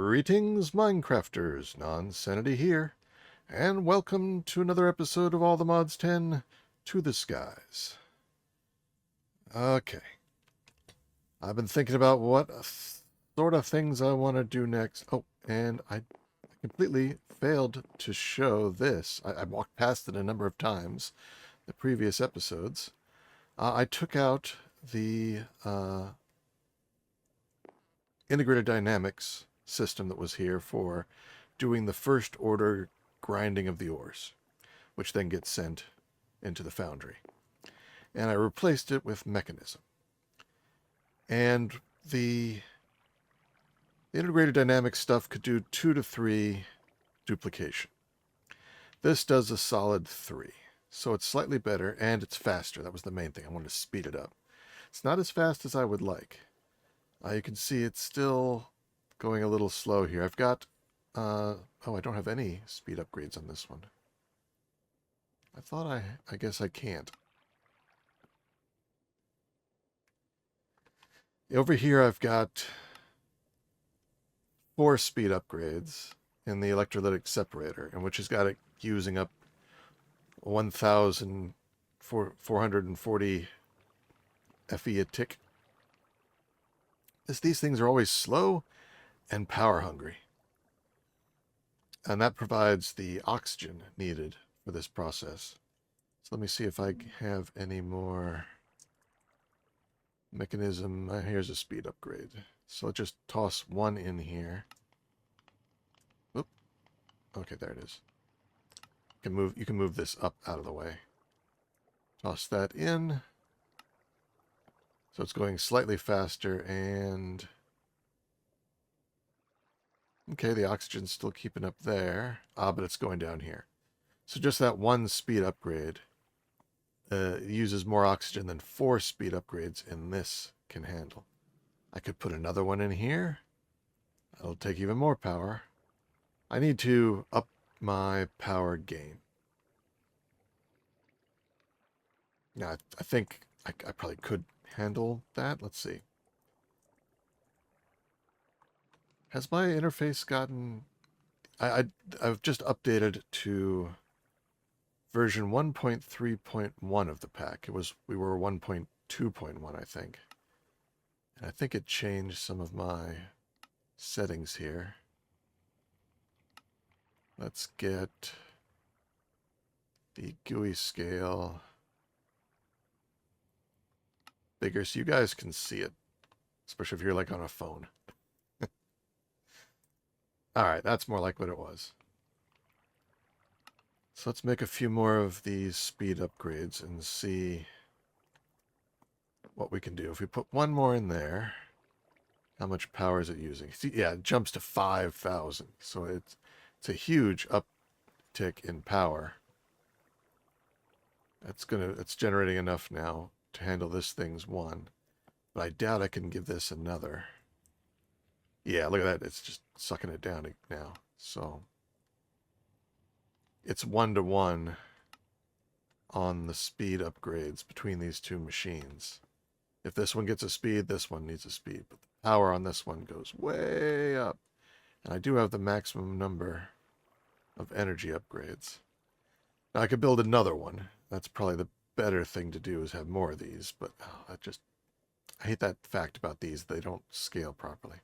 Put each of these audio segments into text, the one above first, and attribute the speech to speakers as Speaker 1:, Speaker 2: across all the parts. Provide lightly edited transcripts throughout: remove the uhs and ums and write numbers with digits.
Speaker 1: Greetings, Minecrafters. Nonsanity here, and welcome to another episode of All the Mods 10 to the Skies. Okay. I've been thinking about what sort of things I want to do next. Oh, and I completely failed to show this. I walked past it a number of times, the previous episodes. I took out the integrated dynamics system that was here for doing the first order grinding of the ores, which then gets sent into the foundry. And I replaced it with mechanism. And the integrated dynamics stuff could do 2 to 3 duplication. This does a solid 3. So it's slightly better and it's faster. That was the main thing. I wanted to speed it up. It's not as fast as I would like. You can see it's still going a little slow here. I've got, oh, I don't have any speed upgrades on this one. I thought I guess I can't. Over here I've got 4 speed upgrades in the electrolytic separator, and which has got it using up 1,440 FE a tick. These things are always slow and power hungry. And that provides the oxygen needed for this process. So let me see if I have any more mechanism. Here's a speed upgrade. So let's just toss 1 in here. Oop. Okay, there it is. You can move this up out of the way. Toss that in. So it's going slightly faster, and okay, the oxygen's still keeping up there. But it's going down here. So just that 1 speed upgrade uses more oxygen than 4 speed upgrades in this can handle. I could put another one in here. That'll take even more power. I need to up my power gain. Now, I think I probably could handle that. Let's see. Has my interface gotten... I've just updated to version 1.3.1 of the pack. We were 1.2.1, I think. And I think it changed some of my settings here. Let's get the GUI scale bigger so you guys can see it, especially if you're like on a phone. Alright, that's more like what it was. So let's make a few more of these speed upgrades and see what we can do. If we put 1 more in there, how much power is it using? See, yeah, it jumps to 5,000. So it's a huge uptick in power. It's generating enough now to handle this thing's 1. But I doubt I can give this another. Yeah, look at that. It's just sucking it down now. So it's 1-to-1 on the speed upgrades between these 2 machines. If this one gets a speed, this one needs a speed. But the power on this one goes way up. And I do have the maximum number of energy upgrades. Now I could build another one. That's probably the better thing to do, is have more of these. But I hate that fact about these. They don't scale properly.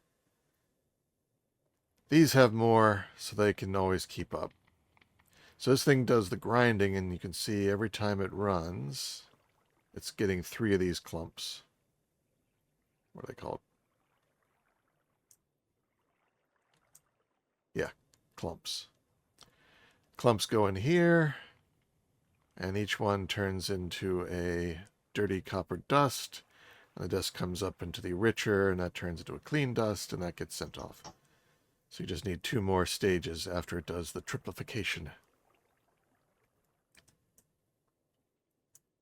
Speaker 1: These have more, so they can always keep up. So this thing does the grinding, and you can see every time it runs, it's getting 3 of these clumps. What are they called? Yeah, clumps. Clumps go in here, and each one turns into a dirty copper dust, and the dust comes up into the richer, and that turns into a clean dust, and that gets sent off. So you just need 2 more stages after it does the triplification.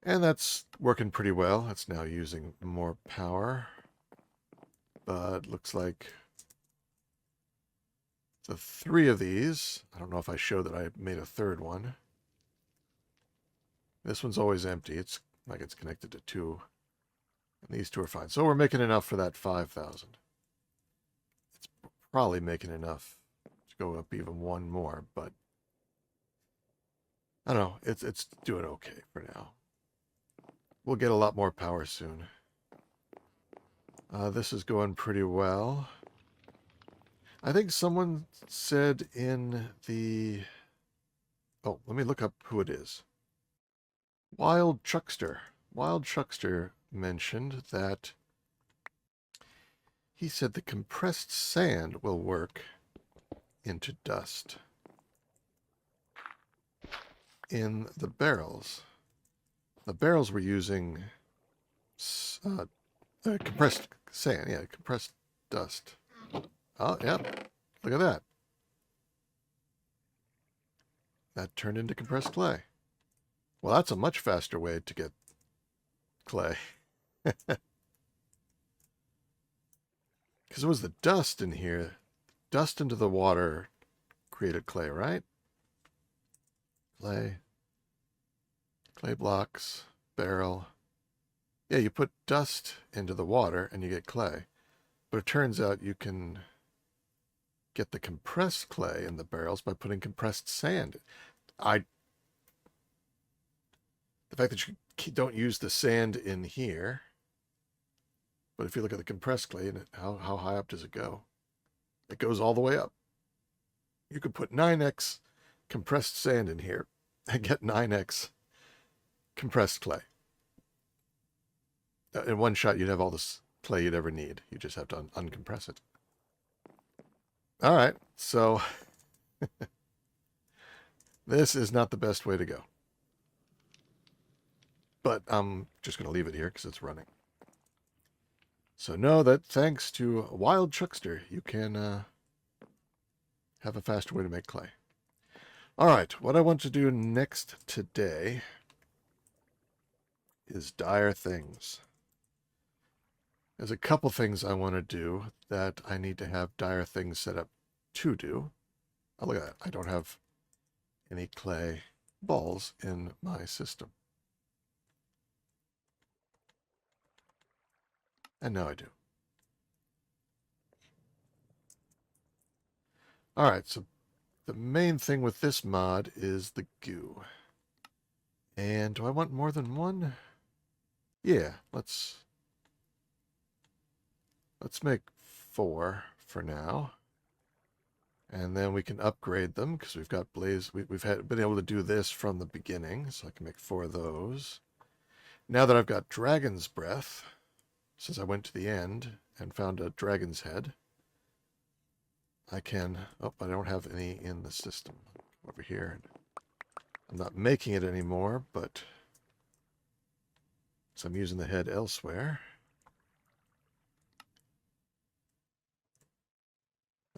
Speaker 1: And that's working pretty well. It's now using more power. But looks like the 3 of these, I don't know if I showed that I made a 3rd one. This one's always empty. It's like it's connected to 2. And these 2 are fine. So we're making enough for that 5,000. It's probably making enough to go up even one more, but I don't know. It's doing okay for now. We'll get a lot more power soon. This is going pretty well. I think someone said in the... Oh, let me look up who it is. Wild Chuckster. Wild Chuckster mentioned that he said the compressed sand will work into dust in the barrels. The barrels were using compressed sand, yeah, compressed dust. Oh, yep. Look at that. That turned into compressed clay. Well, that's a much faster way to get clay. Because it was the dust in here. Dust into the water created clay, right? Clay. Clay blocks. Barrel. Yeah, you put dust into the water and you get clay. But it turns out you can get the compressed clay in the barrels by putting compressed sand. The fact that you don't use the sand in here, but if you look at the compressed clay, and how high up does it go? It goes all the way up. You could put 9x compressed sand in here and get 9x compressed clay. In one shot, you'd have all this clay you'd ever need. You just have to uncompress it. All right, so this is not the best way to go. But I'm just going to leave it here because it's running. So know that thanks to Wild Chuckster, you can have a faster way to make clay. All right, what I want to do next today is dire things. There's a couple things I want to do that I need to have dire things set up to do. Oh, look at that. I don't have any clay balls in my system. And now I do. All right, so the main thing with this mod is the goo. And do I want more than one? Yeah, let's make 4 for now. And then we can upgrade them because we've got blaze. We've been able to do this from the beginning, so I can make 4 of those. Now that I've got Dragon's Breath, since I went to the end and found a dragon's head, I can... Oh, I don't have any in the system. Over here. I'm not making it anymore, but... So I'm using the head elsewhere.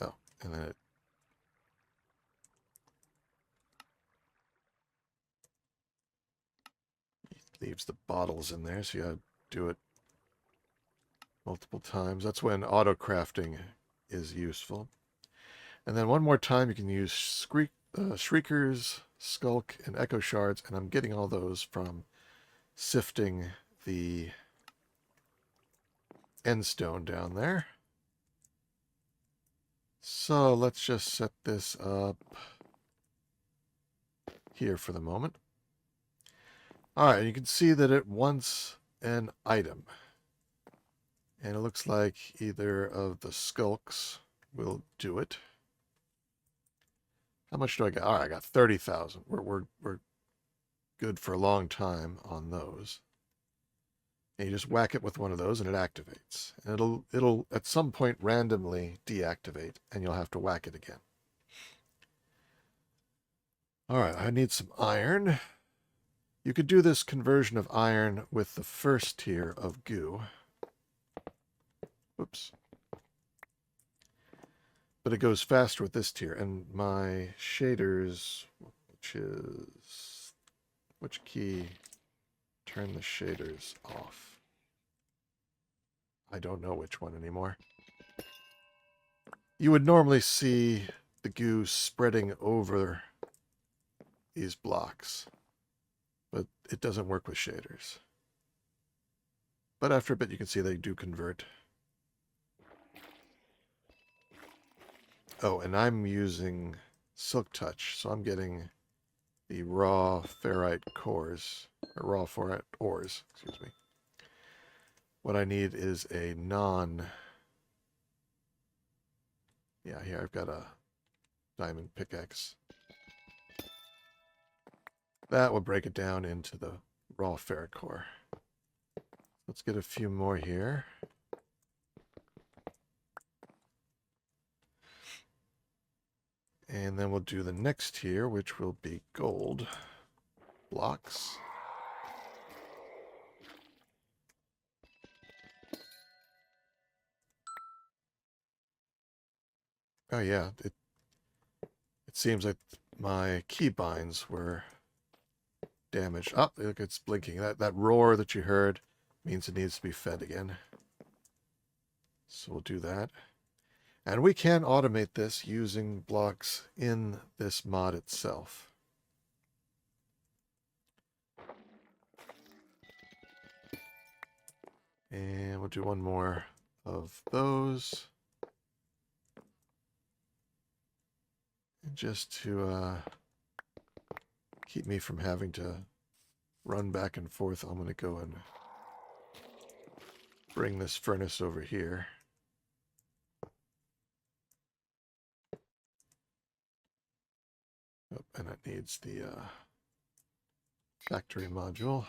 Speaker 1: Oh, and then it... leaves the bottles in there, so you gotta do it multiple times. That's when auto crafting is useful. And then one more time you can use Shriekers, Skulk, and Echo Shards, and I'm getting all those from sifting the end stone down there. So let's just set this up here for the moment. All right, you can see that it wants an item. And it looks like either of the skulks will do it. How much do I got? All right, I got 30,000. We're good for a long time on those. And you just whack it with one of those and it activates. And it'll at some point randomly deactivate and you'll have to whack it again. All right, I need some iron. You could do this conversion of iron with the first tier of goo. Oops. But it goes faster with this tier. And my shaders, which key? Turn the shaders off. I don't know which one anymore. You would normally see the goo spreading over these blocks, but it doesn't work with shaders. But after a bit, you can see they do convert. Oh, and I'm using Silk Touch, so I'm getting the raw ferrite cores, or raw ferrite ores, excuse me. What I need is a yeah, here I've got a diamond pickaxe. That will break it down into the raw ferrite core. Let's get a few more here. And then we'll do the next tier, which will be gold blocks. Oh yeah, it seems like my keybinds were damaged. Oh, look, it's blinking. That roar that you heard means it needs to be fed again. So we'll do that. And we can automate this using blocks in this mod itself. And we'll do one more of those. And just to keep me from having to run back and forth, I'm going to go and bring this furnace over here. Oh, and it needs the factory module.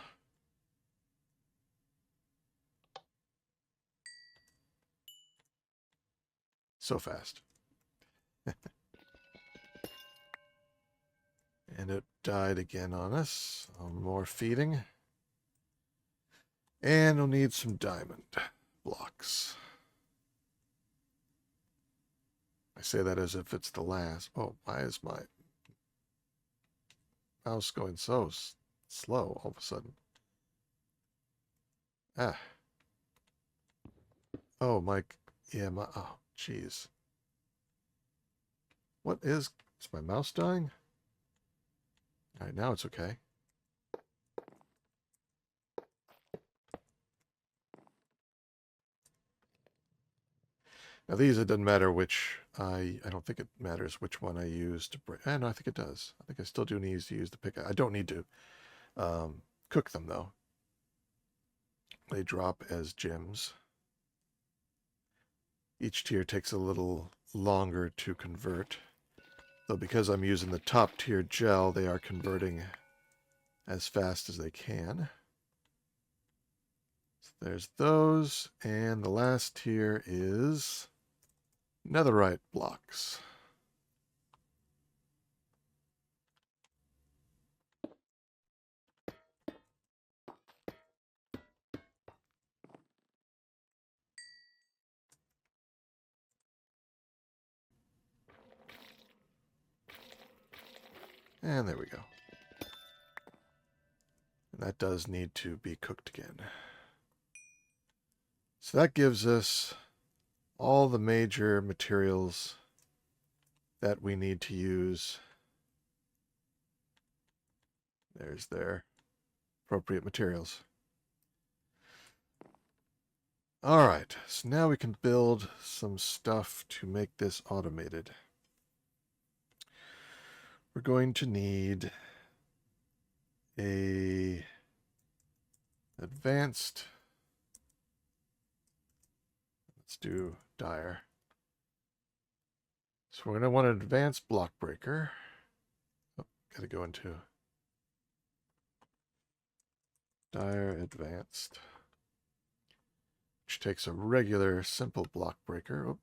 Speaker 1: So fast. And it died again on us. More feeding. And we'll need some diamond blocks. I say that as if it's the last. Oh, why is my mouse going so slow all of a sudden? Ah. Oh, Mike. Yeah, oh, jeez. What is my mouse dying? All right, now it's okay. Now these, it doesn't matter which, I don't think it matters which one I use to break. No, I think it does. I think I still do need to use the pick. I don't need to cook them though. They drop as gems. Each tier takes a little longer to convert. Though because I'm using the top tier gel, they are converting as fast as they can. So there's those, and the last tier is netherite blocks. And there we go. And that does need to be cooked again. So that gives us all the major materials that we need to use. There's their appropriate materials. All right, so now we can build some stuff to make this automated. We're going to need a advanced, let's do dire. So we're going to want an advanced block breaker. Oh, got to go into dire advanced, which takes a regular simple block breaker. Oh,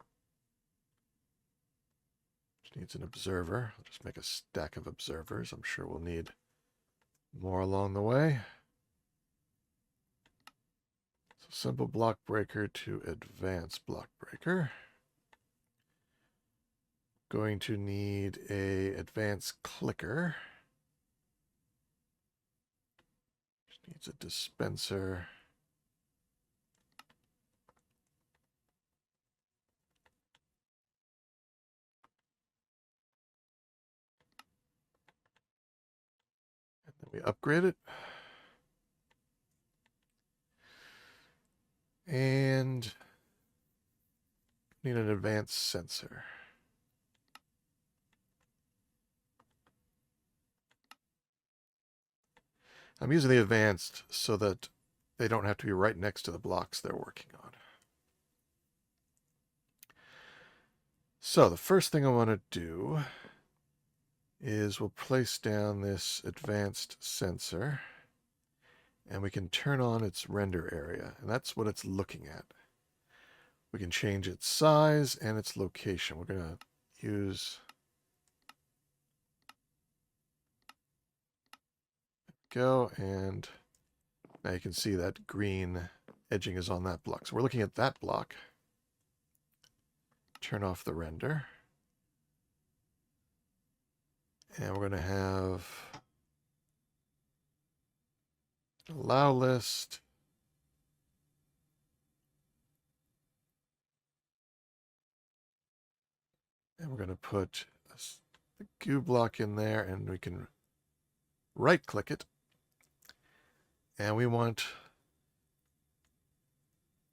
Speaker 1: which needs an observer. I'll just make a stack of observers. I'm sure we'll need more along the way. So simple block breaker to advanced block breaker. Going to need a advanced clicker. Just needs a dispenser. And then we upgrade it. And need an advanced sensor. I'm using the advanced so that they don't have to be right next to the blocks they're working on. So the first thing I want to do is we'll place down this advanced sensor, and we can turn on its render area, and that's what it's looking at. We can change its size and its location. We're going to use... Go, and now you can see that green edging is on that block. So we're looking at that block. Turn off the render. And we're going to have allow list. And we're going to put the goo block in there, and we can right click it. And we want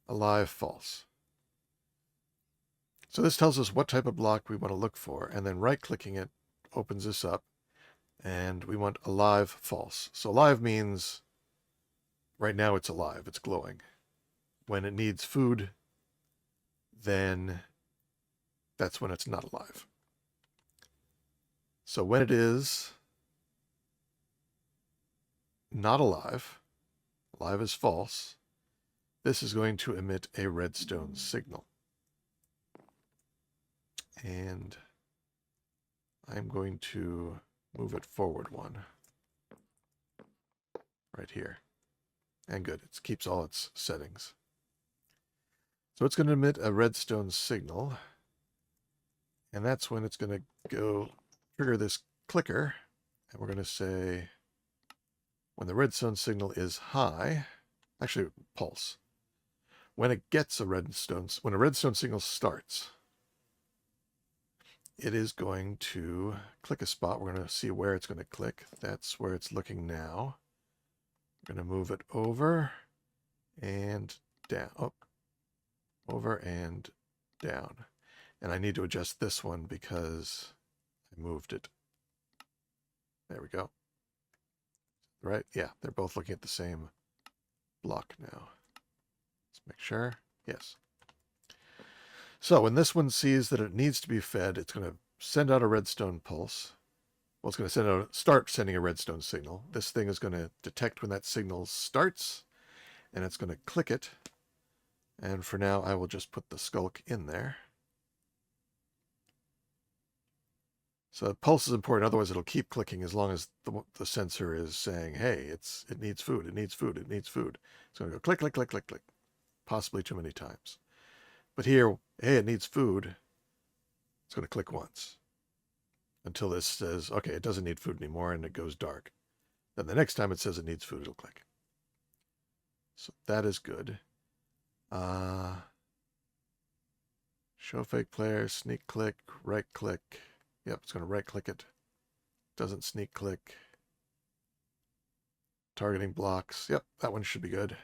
Speaker 1: alive false. So this tells us what type of block we want to look for, and then right clicking it opens this up, and we want alive false. So alive means right now it's alive, it's glowing. When it needs food, then that's when it's not alive. So when it is not alive, alive is false, this is going to emit a redstone signal. And I'm going to move it forward one right here. And good, it keeps all its settings. So it's going to emit a redstone signal, and that's when it's going to go trigger this clicker, and we're going to say when the redstone signal is high, actually pulse, when it gets a redstone, when a redstone signal starts, it is going to click a spot. We're going to see where it's going to click. That's where it's looking now. We're going to move it over and down. Oh, over and down. And I need to adjust this one because I moved it. There we go. Right? Yeah, they're both looking at the same block now. Let's make sure. Yes. So when this one sees that it needs to be fed, it's going to send out a redstone pulse. Well, it's going to start sending a redstone signal. This thing is going to detect when that signal starts, and it's going to click it. And for now, I will just put the skulk in there. So the pulse is important, otherwise it'll keep clicking as long as the sensor is saying, hey, it needs food, it needs food, it needs food. It's going to go click, click, click, click, click, possibly too many times. But here, hey, it needs food, it's going to click once until this says, okay, it doesn't need food anymore, and it goes dark. Then the next time it says it needs food, it'll click. So that is good. Show fake player, sneak click, right click. Yep, it's going to right click it. Doesn't sneak click. Targeting blocks. Yep, that one should be good.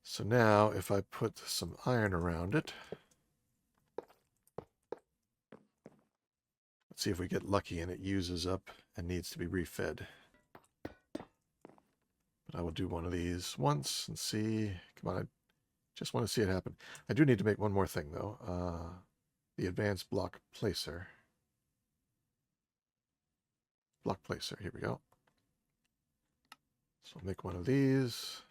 Speaker 1: So now if I put some iron around it, let's see if we get lucky and it uses up and needs to be refed. But I will do one of these once and see. Come on, I just want to see it happen. I do need to make one more thing though. The advanced block placer. Block placer, here we go. So I'll make one of these.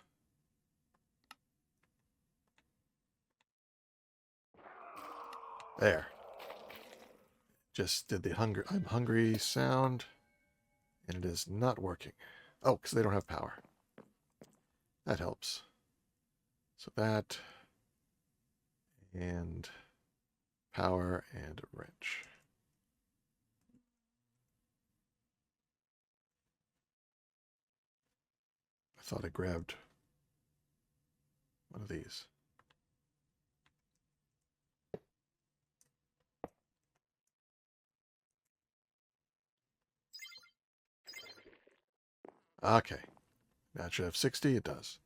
Speaker 1: There. Just did the I'm hungry sound, and it is not working. Oh, because they don't have power. That helps. So that, and power, and a wrench. I thought I grabbed one of these. Okay. Now it should have 60. It does.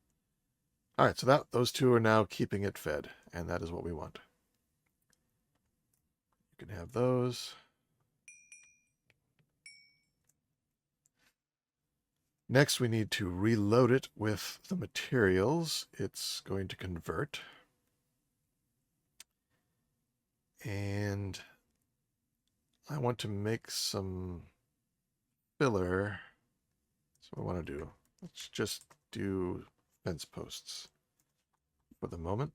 Speaker 1: All right, so those two are now keeping it fed, and that is what we want. You can have those. Next, we need to reload it with the materials it's going to convert. And I want to make some filler. That's what I want to do. Let's just do fence posts for the moment.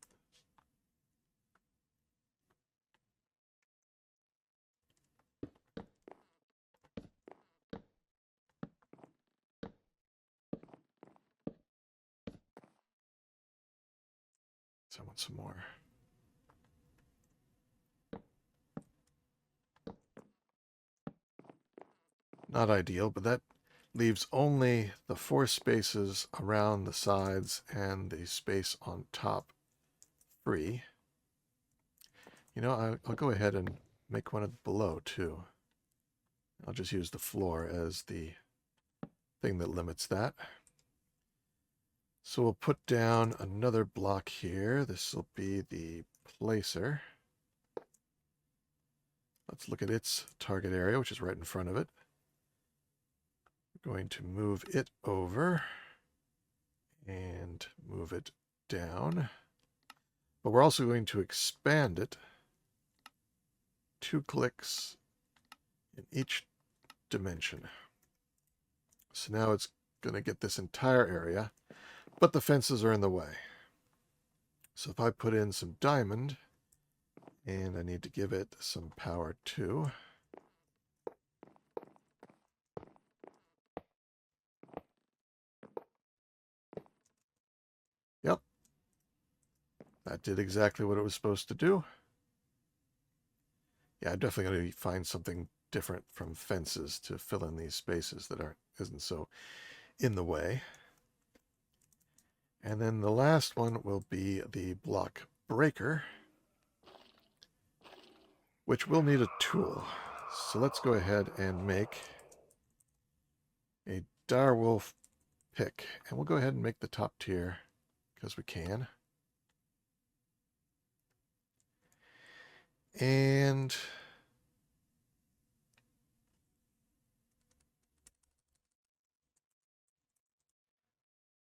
Speaker 1: So I want some more. Not ideal, but that leaves only the 4 spaces around the sides and the space on top free. You know, I'll go ahead and make one below too. I'll just use the floor as the thing that limits that. So we'll put down another block here. This will be the placer. Let's look at its target area, which is right in front of it. We're going to move it over and move it down. But we're also going to expand it 2 clicks in each dimension. So now it's going to get this entire area, but the fences are in the way. So if I put in some diamond, and I need to give it some power too. Yep. That did exactly what it was supposed to do. Yeah, I'm definitely going to find something different from fences to fill in these spaces that isn't so in the way. And then the last one will be the block breaker, which will need a tool. So let's go ahead and make a direwolf pick. And we'll go ahead and make the top tier because we can. And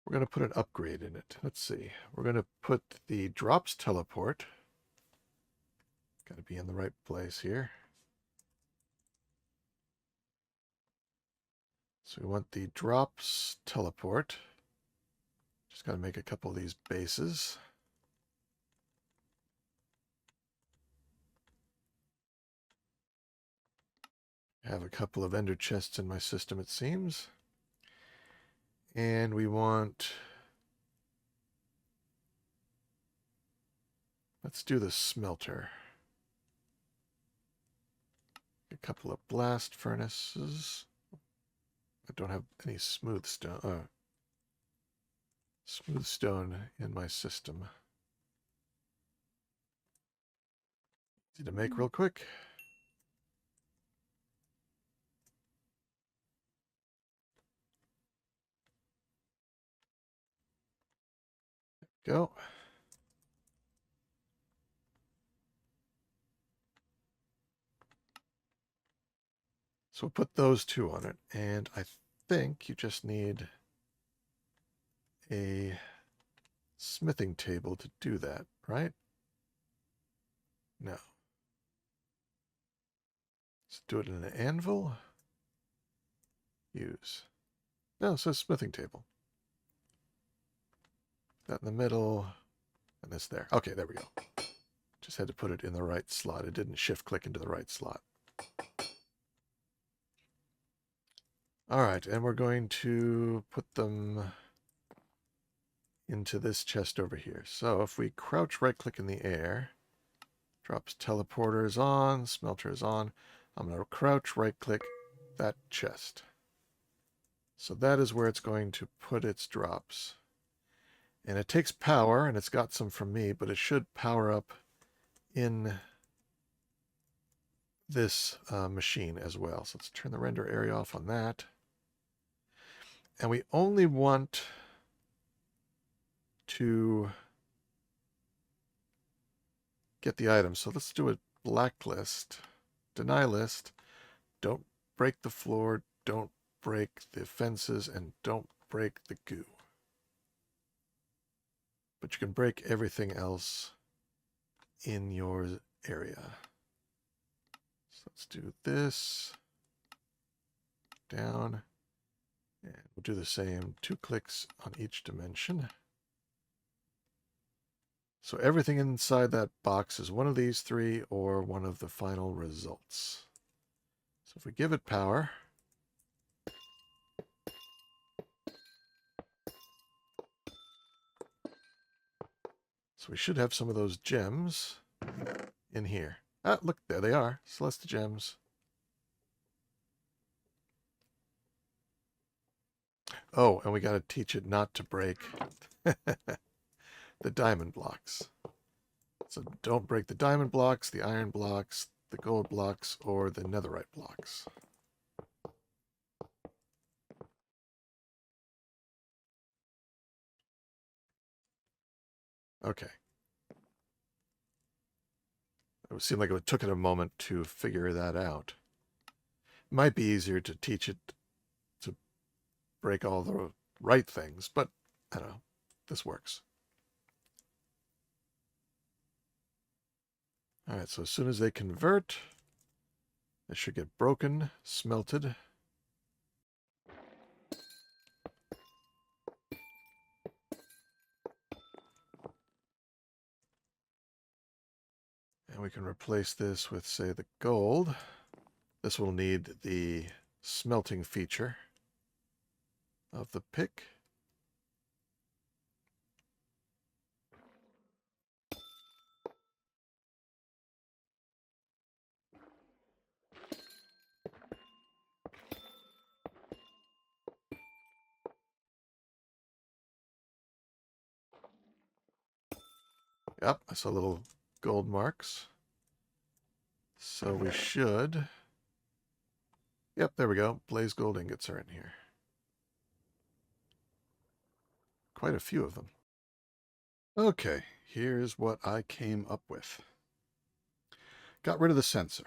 Speaker 1: we're going to put an upgrade in it. Let's see. We're going to put the drops teleport. Got to be in the right place here. So we want the drops teleport. Just got to make a couple of these bases. I have a couple of ender chests in my system, it seems. And we want... Let's do the smelter. A couple of blast furnaces. I don't have any smooth stone in my system. Easy to make real quick. Go. So we'll put those 2 on it, and I think you just need a smithing table to do that, right? No. Let's do it in an anvil. Use. No, it says smithing table. That in the middle, and this there. Okay, there we go. Just had to put it in the right slot. It didn't shift click into the right slot. All right, and we're going to put them into this chest over here. So if we crouch right click in the air, drops teleporter is on, smelter is on. I'm going to crouch right click that chest. So that is where it's going to put its drops. And it takes power, and it's got some from me, but it should power up in this machine as well. So let's turn the render area off on that. And we only want to get the items. So let's do a blacklist, deny list. Don't break the floor. Don't break the fences and don't break the goo. But you can break everything else in your area. So let's do this. Down. And we'll do the same, 2 clicks on each dimension. So everything inside that box is one of these 3 or one of the final results. So if we give it power, so we should have some of those gems in here. Ah, look, there they are, Celeste gems. Oh, and we got to teach it not to break the diamond blocks. So don't break the diamond blocks, the iron blocks, the gold blocks, or the netherite blocks. Okay. It seemed like it took it a moment to figure that out. It might be easier to teach it to break all the right things, but I don't know. This works. All right, so as soon as they convert, they should get broken, smelted. And we can replace this with, say, the gold. This will need the smelting feature of the pick. Yep, I saw little gold marks. So we should... Yep, there we go. Blaze gold ingots are in here. Quite a few of them. Okay, here's what I came up with. Got rid of the sensor.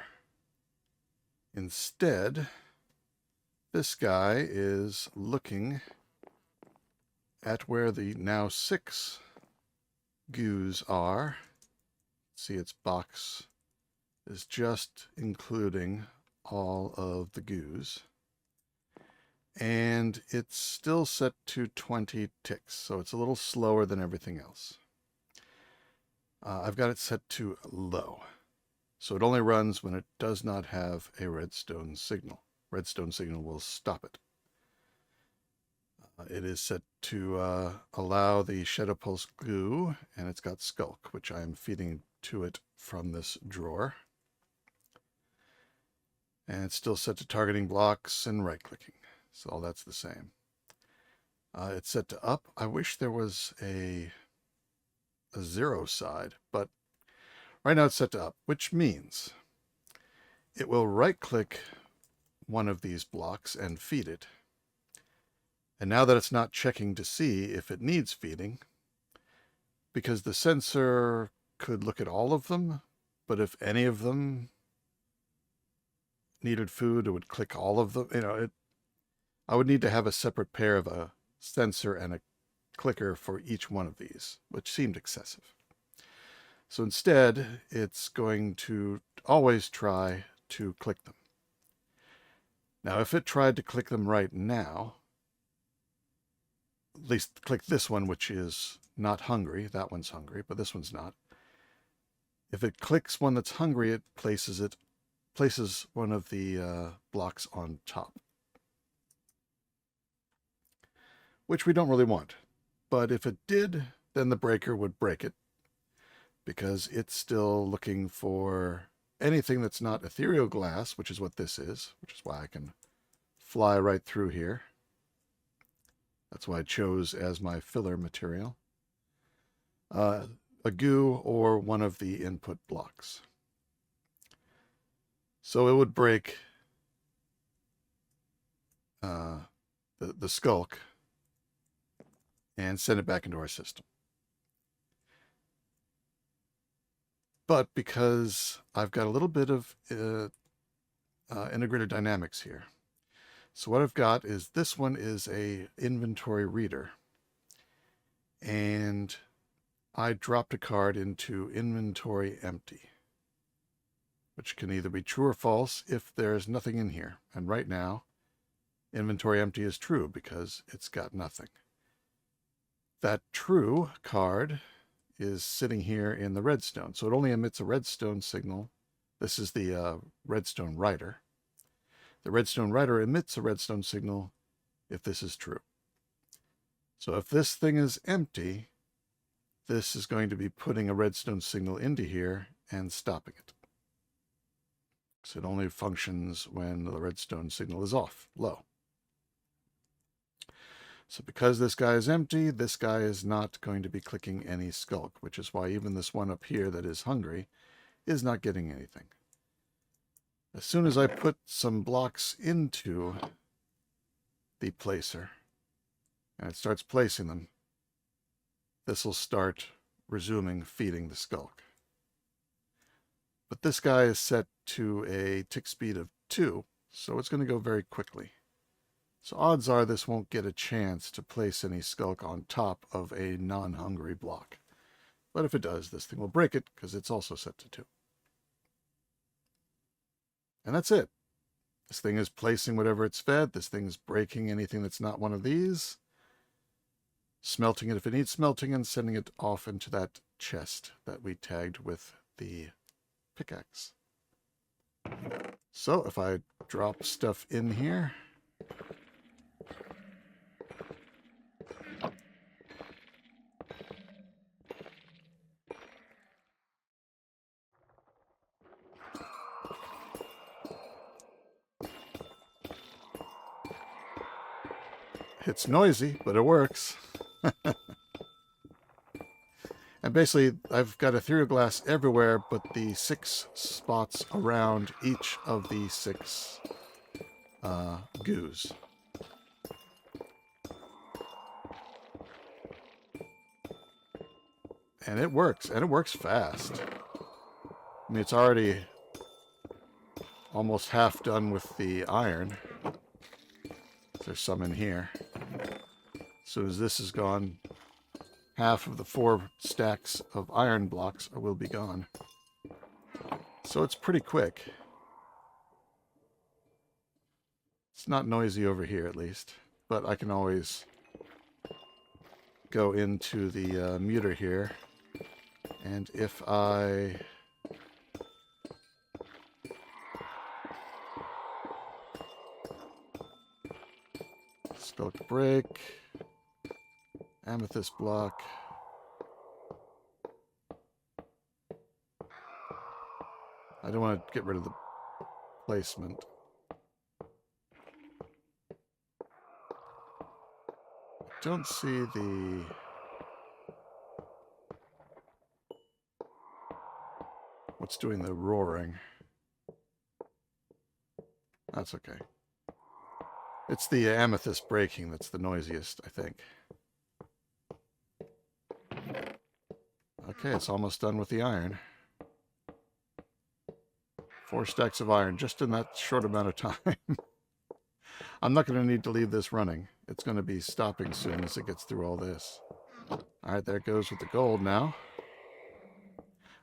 Speaker 1: Instead, this guy is looking at where the now 6 goos are. See, its box is just including all of the goos. And it's still set to 20 ticks, so it's a little slower than everything else. I've got it set to low, so it only runs when it does not have a redstone signal. Redstone signal will stop it. It is set to allow the Shadow Pulse goo, and it's got Skulk, which I am feeding to it from this drawer. And it's still set to targeting blocks and right-clicking, so all that's the same. It's set to up. I wish there was a 0 side, but right now it's set to up, which means it will right-click one of these blocks and feed it. And now that it's not checking to see if it needs feeding, because the sensor could look at all of them, but if any of them needed food, it would click all of them. You know, I would need to have a separate pair of a sensor and a clicker for each one of these, which seemed excessive. So instead, it's going to always try to click them. Now, if it tried to click them right now, at least click this one, which is not hungry. That one's hungry, but this one's not. If it clicks one that's hungry, it places one of the blocks on top, which we don't really want. But if it did, then the breaker would break it, because it's still looking for anything that's not ethereal glass, which is what this is, which is why I can fly right through here. That's why I chose as my filler material a goo or one of the input blocks. So it would break the skulk and send it back into our system. But because I've got a little bit of integrated dynamics here, So what I've got is this one is a inventory reader. And I dropped a card into inventory empty, which can either be true or false if there's nothing in here. And right now, inventory empty is true because it's got nothing. That true card is sitting here in the redstone. So it only emits a redstone signal. This is the redstone writer. The redstone writer emits a redstone signal if this is true. So if this thing is empty, this is going to be putting a redstone signal into here and stopping it. So it only functions when the redstone signal is off, low. So because this guy is empty, this guy is not going to be clicking any skulk, which is why even this one up here that is hungry is not getting anything. As soon as I put some blocks into the placer, and it starts placing them, this will start resuming feeding the skulk. But this guy is set to a tick speed of 2, so it's going to go very quickly. So odds are this won't get a chance to place any skulk on top of a non-hungry block. But if it does, this thing will break it because it's also set to 2. And that's it. This thing is placing whatever it's fed. This thing is breaking anything that's not one of these. Smelting it if it needs smelting, and sending it off into that chest that we tagged with the pickaxe. So if I drop stuff in here, it's noisy, but it works. And basically, I've got ethereal glass everywhere, but the 6 spots around each of the 6 goos. And it works fast. I mean, it's already almost half done with the iron. There's some in here. As soon as this is gone, half of the 4 stacks of iron blocks will be gone. So it's pretty quick. It's not noisy over here, at least. But I can always go into the muter here. And if I skulk break, amethyst block, I don't want to get rid of the placement. I don't see the what's doing the roaring. That's okay. It's the amethyst breaking that's the noisiest, I think. Okay, it's almost done with the iron. 4 stacks of iron just in that short amount of time. I'm not going to need to leave this running. It's going to be stopping soon as it gets through all this. Alright, there it goes with the gold now.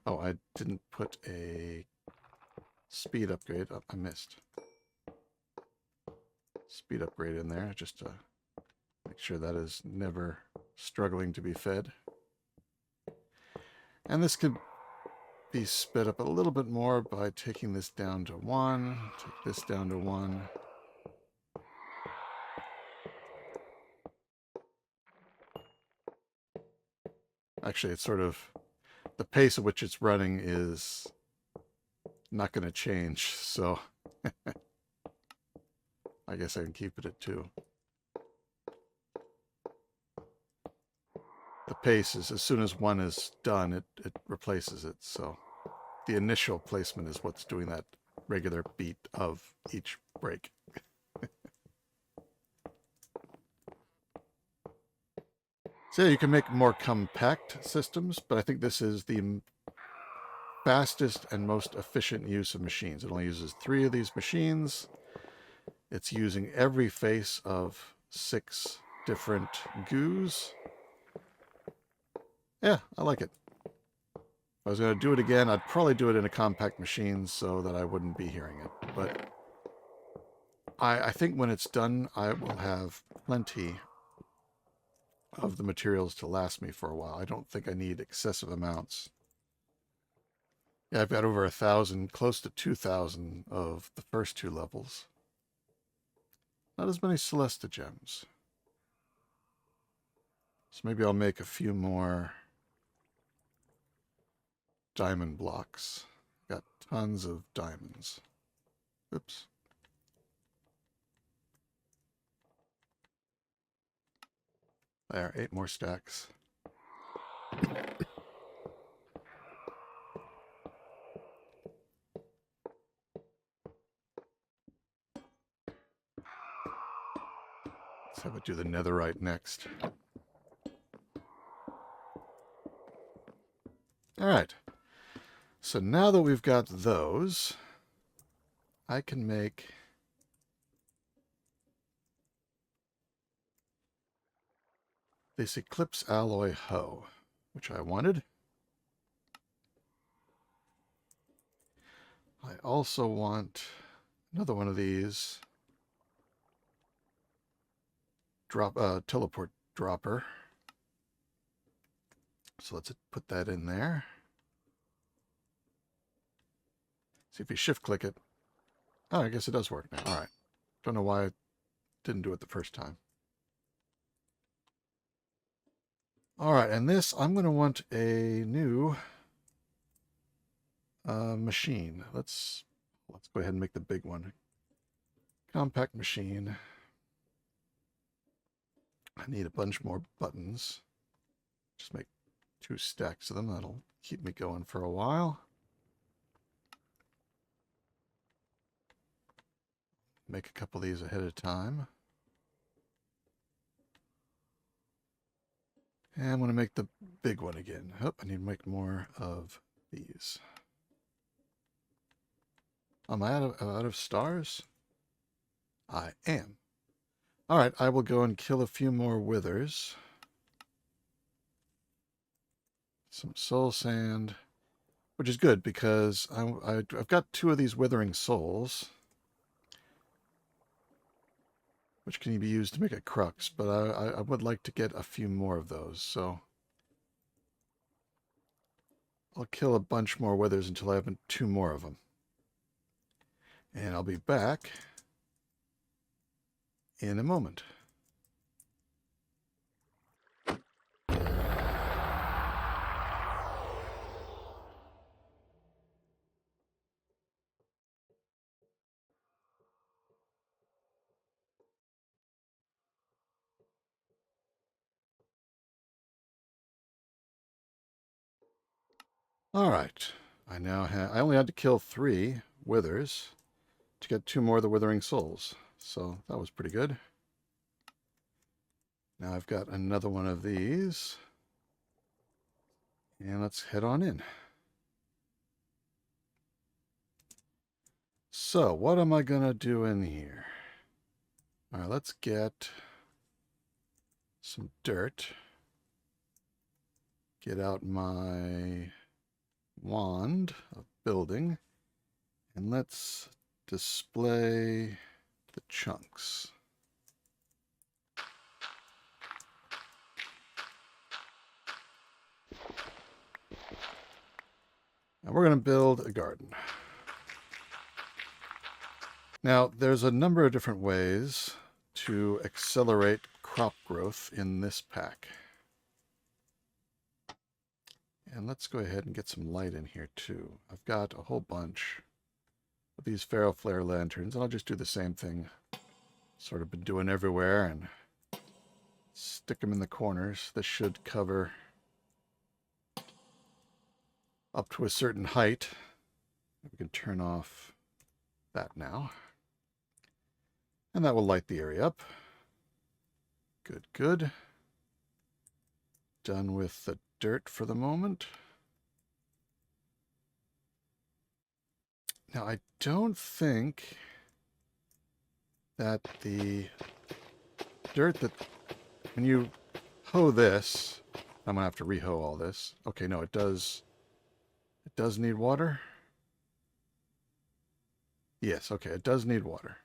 Speaker 1: Oh, I didn't put a speed upgrade. Oh, I missed. Speed upgrade in there just to make sure that is never struggling to be fed. And this could be sped up a little bit more by taking this down to 1, take this down to 1. Actually, it's sort of the pace at which it's running is not going to change, so I guess I can keep it at 2. The pace is, as soon as 1 is done, it replaces it, so the initial placement is what's doing that regular beat of each break. So yeah, you can make more compact systems, but I think this is the fastest and most efficient use of machines. It only uses 3 of these machines. It's using every face of 6 different goos. Yeah, I like it. If I was going to do it again, I'd probably do it in a compact machine so that I wouldn't be hearing it. But I think when it's done, I will have plenty of the materials to last me for a while. I don't think I need excessive amounts. Yeah, I've got over 1,000, close to 2,000 of the first 2 levels. Not as many Celesta gems. So maybe I'll make a few more diamond blocks. Got tons of diamonds. Oops. There, 8 more stacks. Let's have it do the netherite next. Alright. So now that we've got those, I can make this Eclipse Alloy Hoe, which I wanted. I also want another one of these teleport dropper. So let's put that in there. See if we shift click it. Oh, I guess it does work now. All right. Don't know why I didn't do it the first time. All right, and this, I'm going to want a new machine. Let's go ahead and make the big one. Compact machine. I need a bunch more buttons. Just make 2 stacks of them. That'll keep me going for a while. Make a couple of these ahead of time. And I'm going to make the big one again. Oh, I need to make more of these. Am I out of stars? I am. All right, I will go and kill a few more withers. Some soul sand, which is good because I've got 2 of these withering souls, which can be used to make a crux, but I would like to get a few more of those, so I'll kill a bunch more withers until I have 2 more of them. And I'll be back in a moment. All right, I only had to kill 3 withers to get 2 more of the withering souls, so that was pretty good. Now I've got another one of these, and let's head on in. So what am I gonna do in here? All right, let's get some dirt. Get out my wand of building, and let's display the chunks. And we're going to build a garden. Now, there's a number of different ways to accelerate crop growth in this pack. And let's go ahead and get some light in here too. I've got a whole bunch of these Pharaoh Flare lanterns, and I'll just do the same thing sort of been doing everywhere and stick them in the corners. This should cover up to a certain height. We can turn off that now. And that will light the area up. Good, good. Done with the dirt for the moment. Now, I don't think that the dirt that, when you hoe this, I'm going to have to rehoe all this. Okay, no, it does need water. Yes, okay, it does need water.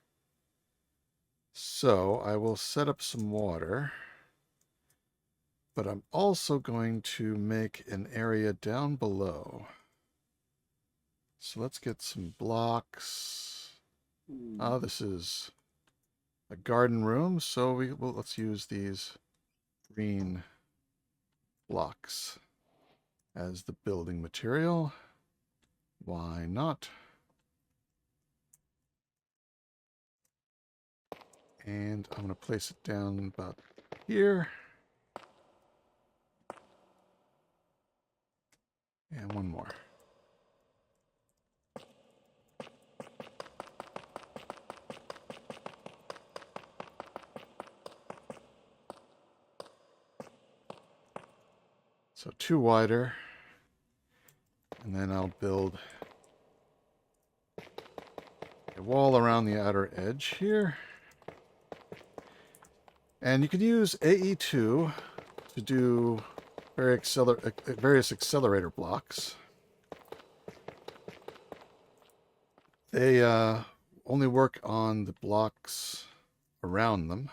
Speaker 1: So I will set up some water, but I'm also going to make an area down below. So let's get some blocks. Oh, this is a garden room, so let's use these green blocks as the building material. Why not? And I'm going to place it down about here. And one more. So 2 wider. And then I'll build a wall around the outer edge here. And you can use AE2 to do various accelerator blocks. They only work on the blocks around them.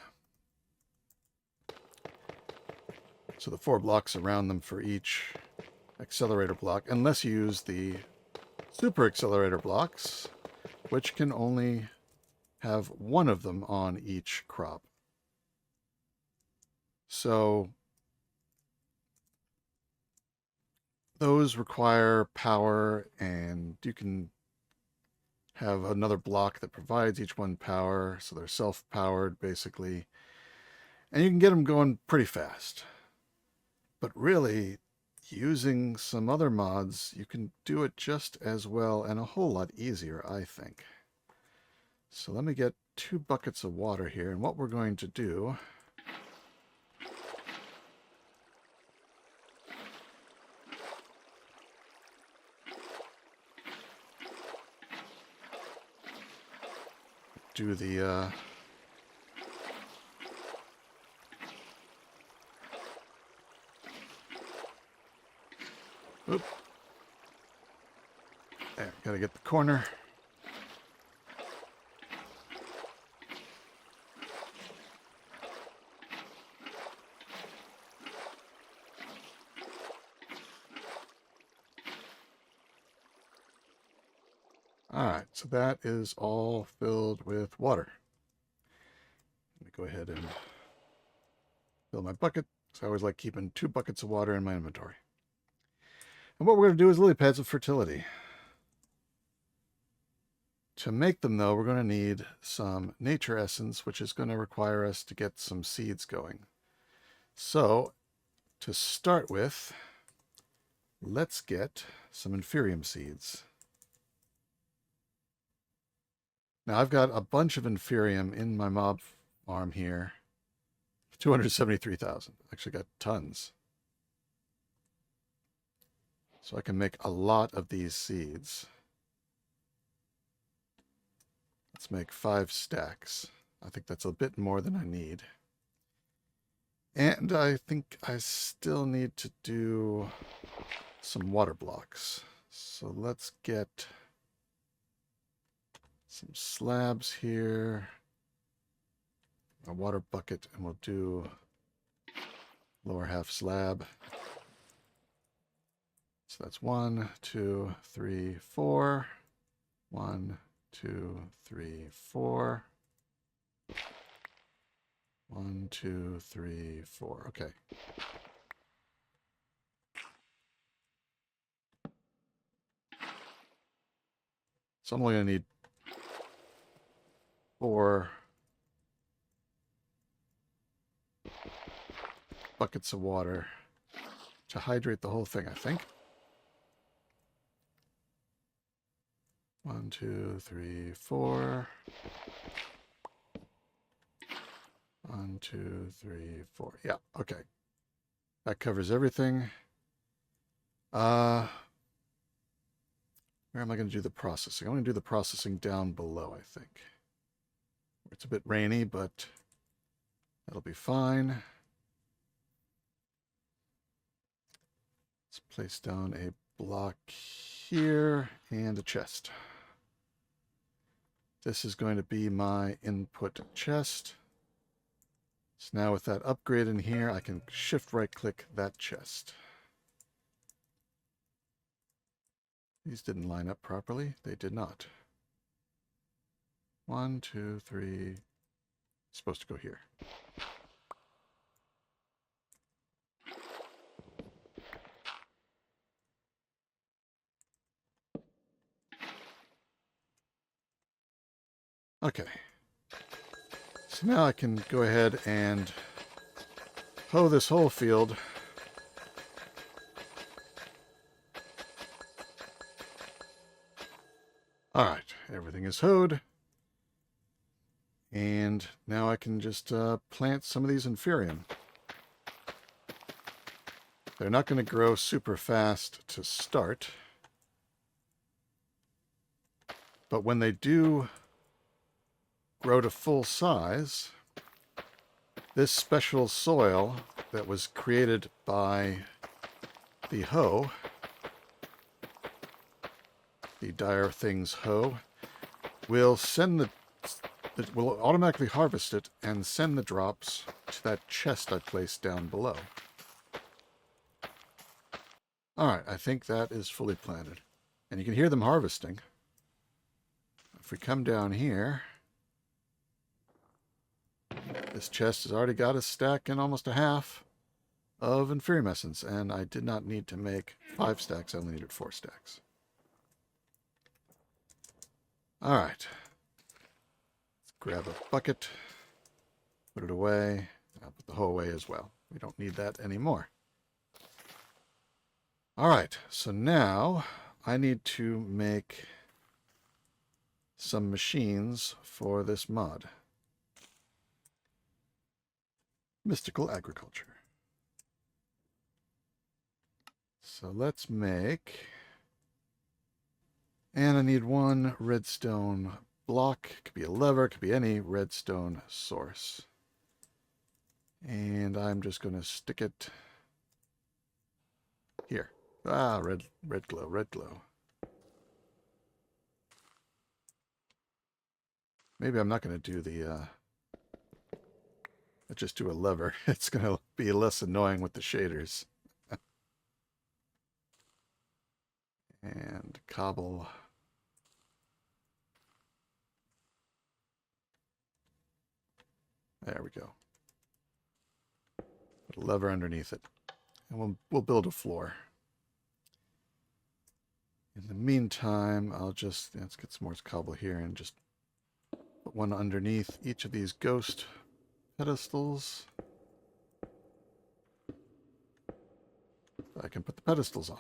Speaker 1: So the 4 blocks around them for each accelerator block, unless you use the super accelerator blocks, which can only have 1 of them on each crop. So those require power, and you can have another block that provides each one power, so they're self-powered basically, and you can get them going pretty fast. But really, using some other mods, you can do it just as well and a whole lot easier, I think. So let me get 2 buckets of water here, and what we're going to do the oop. There, gotta get the corner. Alright, so that is all filled with water. Let me go ahead and fill my bucket. So I always like keeping 2 buckets of water in my inventory. And what we're going to do is lily pads of fertility. To make them, though, we're going to need some nature essence, which is going to require us to get some seeds going. So, to start with, let's get some inferium seeds. Now, I've got a bunch of inferium in my mob farm here. 273,000. Actually got tons. So I can make a lot of these seeds. Let's make 5 stacks. I think that's a bit more than I need. And I think I still need to do some water blocks. So let's get some slabs here. A water bucket, and we'll do lower half slab. So that's 1, 2, 3, 4. 1, 2, 3, 4. 1, 2, 3, 4. Okay. So I'm only going to need 4 buckets of water to hydrate the whole thing, I think. 1, 2, 3, 4. 1, 2, 3, 4. Yeah, okay. That covers everything. Where am I going to do the processing? I'm going to do the processing down below, I think. It's a bit rainy, but that'll be fine. Let's place down a block here and a chest. This is going to be my input chest. So now with that upgrade in here, I can shift right click that chest. These didn't line up properly. They did not. 1, 2, 3. It's supposed to go here. Okay. So now I can go ahead and hoe this whole field. All right, everything is hoed. And now I can just plant some of these Inferium. They're not going to grow super fast to start. But when they do grow to full size, this special soil that was created by the hoe, the Dire Things hoe, will will automatically harvest it and send the drops to that chest I placed down below. Alright, I think that is fully planted. And you can hear them harvesting. If we come down here, this chest has already got a stack and almost a half of Inferium Essence, and I did not need to make 5 stacks, I only needed 4 stacks. Alright. Let's grab a bucket, put it away, and I'll put the hoe away as well. We don't need that anymore. Alright, so now I need to make some machines for this mod. Mystical Agriculture. So let's make, and I need 1 redstone block. It could be a lever, it could be any redstone source. And I'm just going to stick it here. Ah, red glow, red glow. Maybe I'm not going to do the, just do a lever. It's going to be less annoying with the shaders. And cobble. There we go. Put a lever underneath it. And we'll build a floor. In the meantime, I'll just, let's get some more cobble here and just put one underneath each of these ghost pedestals. I can put the pedestals on.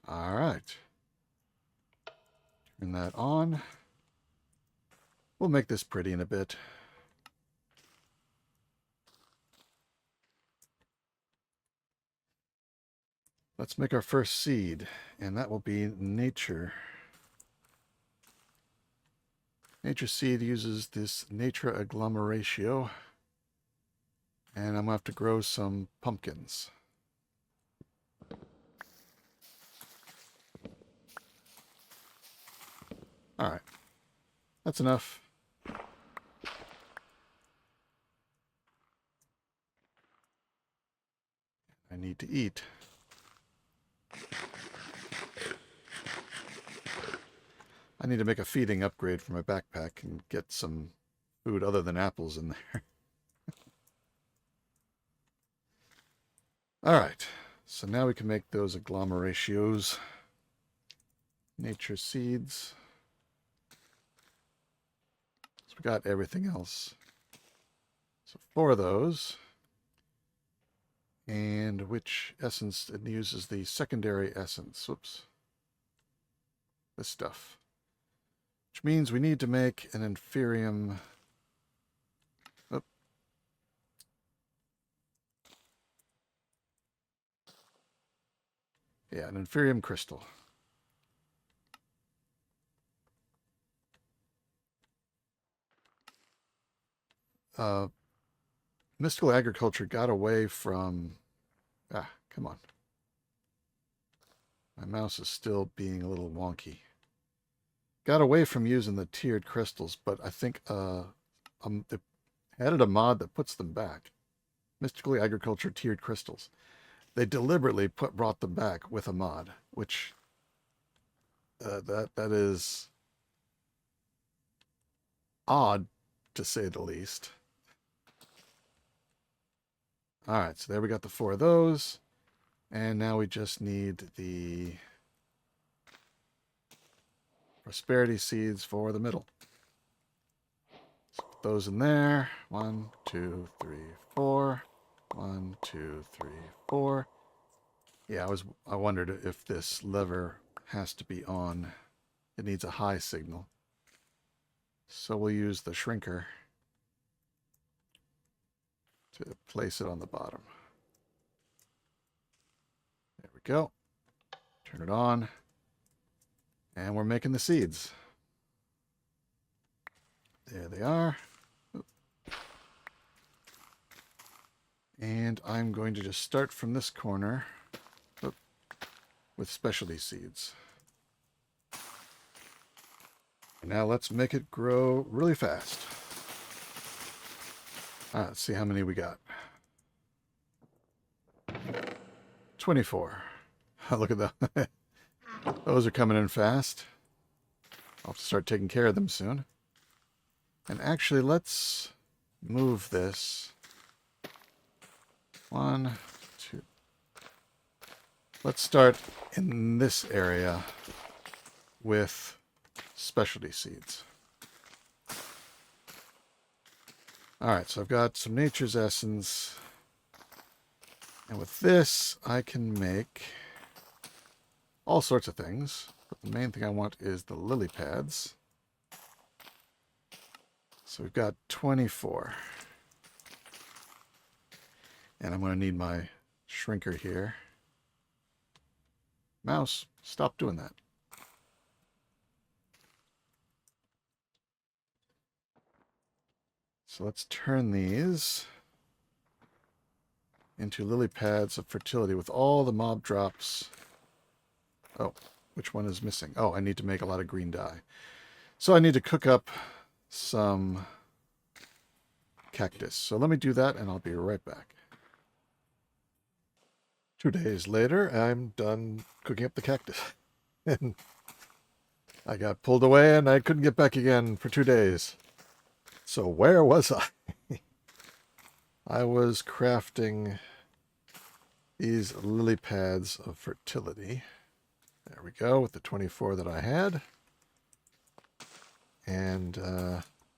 Speaker 1: All right. Turn that on. We'll make this pretty in a bit. Let's make our first seed, and that will be nature. Nature seed uses this nature agglomeratio, and I'm going to have to grow some pumpkins. All right, that's enough. I need to eat. I need to make a feeding upgrade for my backpack and get some food other than apples in there. All right, so now we can make those agglomeratios. Nature seeds. So we got everything else. So 4 of those. And which essence? It uses the secondary essence. Whoops. This stuff. Which means we need to make an Inferium. Oh. Yeah, an Inferium crystal. mystical agriculture got away from... come on. My mouse is still being a little wonky. Got away from using the tiered crystals, but I think they added a mod that puts them back. Mystical agriculture tiered crystals. They deliberately brought them back with a mod, which that is odd, to say the least. All right, so there we got the 4 of those. And now we just need the prosperity seeds for the middle. So put those in there. 1, 2, 3, 4. 1, 2, 3, 4. Yeah, I wondered if this lever has to be on. It needs a high signal. So we'll use the shrinker to place it on the bottom. There we go. Turn it on. And we're making the seeds. There they are. And I'm going to just start from this corner with specialty seeds. And now let's make it grow really fast. Let's see how many we got. 24. Look at that. Those are coming in fast. I'll have to start taking care of them soon. And actually, let's move this. 1, 2. Let's start in this area with specialty seeds. Alright, so I've got some nature's essence. And with this, I can make all sorts of things. But the main thing I want is the lily pads. So we've got 24. And I'm going to need my shrinker here. Mouse, stop doing that. So let's turn these into lily pads of fertility with all the mob drops. Oh, which one is missing? Oh, I need to make a lot of green dye. So I need to cook up some cactus. So let me do that and I'll be right back. 2 days later, I'm done cooking up the cactus. And I got pulled away and I couldn't get back again for 2 days. So where was I? I was crafting these lily pads of fertility. There we go, with the 24 that I had. And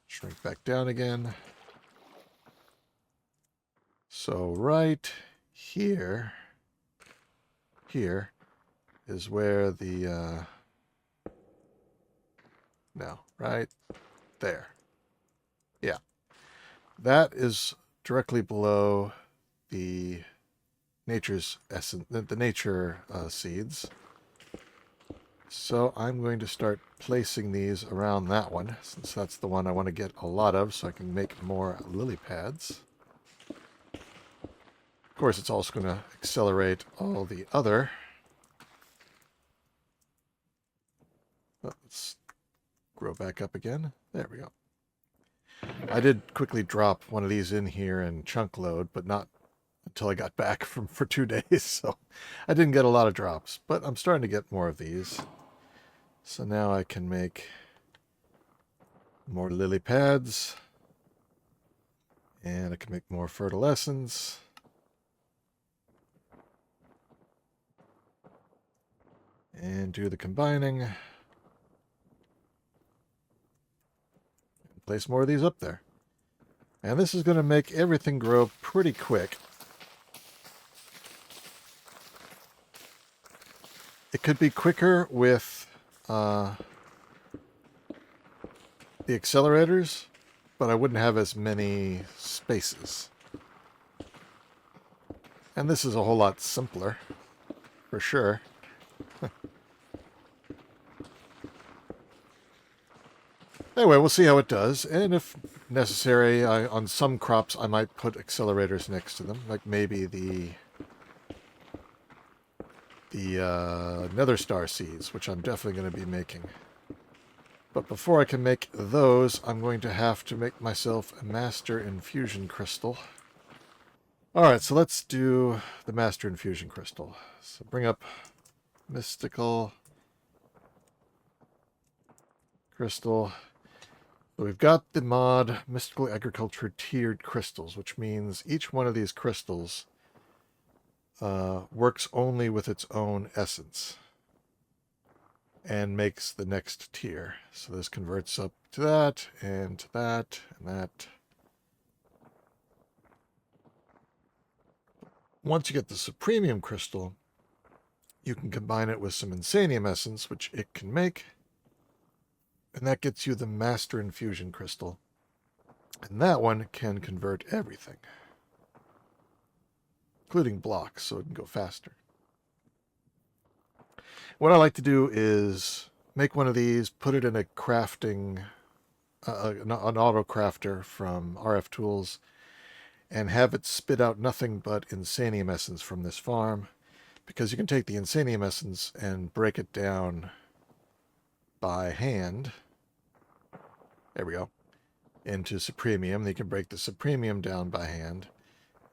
Speaker 1: shrink back down again. So right here is where the, no, right there. Yeah, that is directly below the nature's essence, the nature seeds. So I'm going to start placing these around that one, since that's the one I want to get a lot of, so I can make more lily pads. Of course, it's also going to accelerate all the other. Let's grow back up again. There we go. I did quickly drop one of these in here and chunk load, but not until I got back for 2 days, so I didn't get a lot of drops, but I'm starting to get more of these. So now I can make more lily pads, and I can make more fertile essence. And do the combining. Place more of these up there. And this is going to make everything grow pretty quick. It could be quicker with the accelerators, but I wouldn't have as many spaces. And this is a whole lot simpler, for sure. Anyway, we'll see how it does, and if necessary. On some crops, I might put accelerators next to them, like maybe the nether star seeds, which I'm definitely going to be making. But before I can make those, I'm going to have to make myself a Master Infusion Crystal. Alright, so let's do the Master Infusion Crystal. So bring up Mystical Crystal. So we've got the mod Mystical Agriculture Tiered Crystals, which means each one of these crystals works only with its own essence and makes the next tier. So this converts up to that, and to that, and that. Once you get the Supremium Crystal, you can combine it with some Insanium Essence, which it can make, and that gets you the Master Infusion Crystal. And that one can convert everything, including blocks, so it can go faster. What I like to do is make one of these, put it in a crafting, an auto crafter from RF Tools, and have it spit out nothing but Insanium Essence from this farm, because you can take the Insanium Essence and break it down by hand. There we go. Into Supremium. Then you can break the Supremium down by hand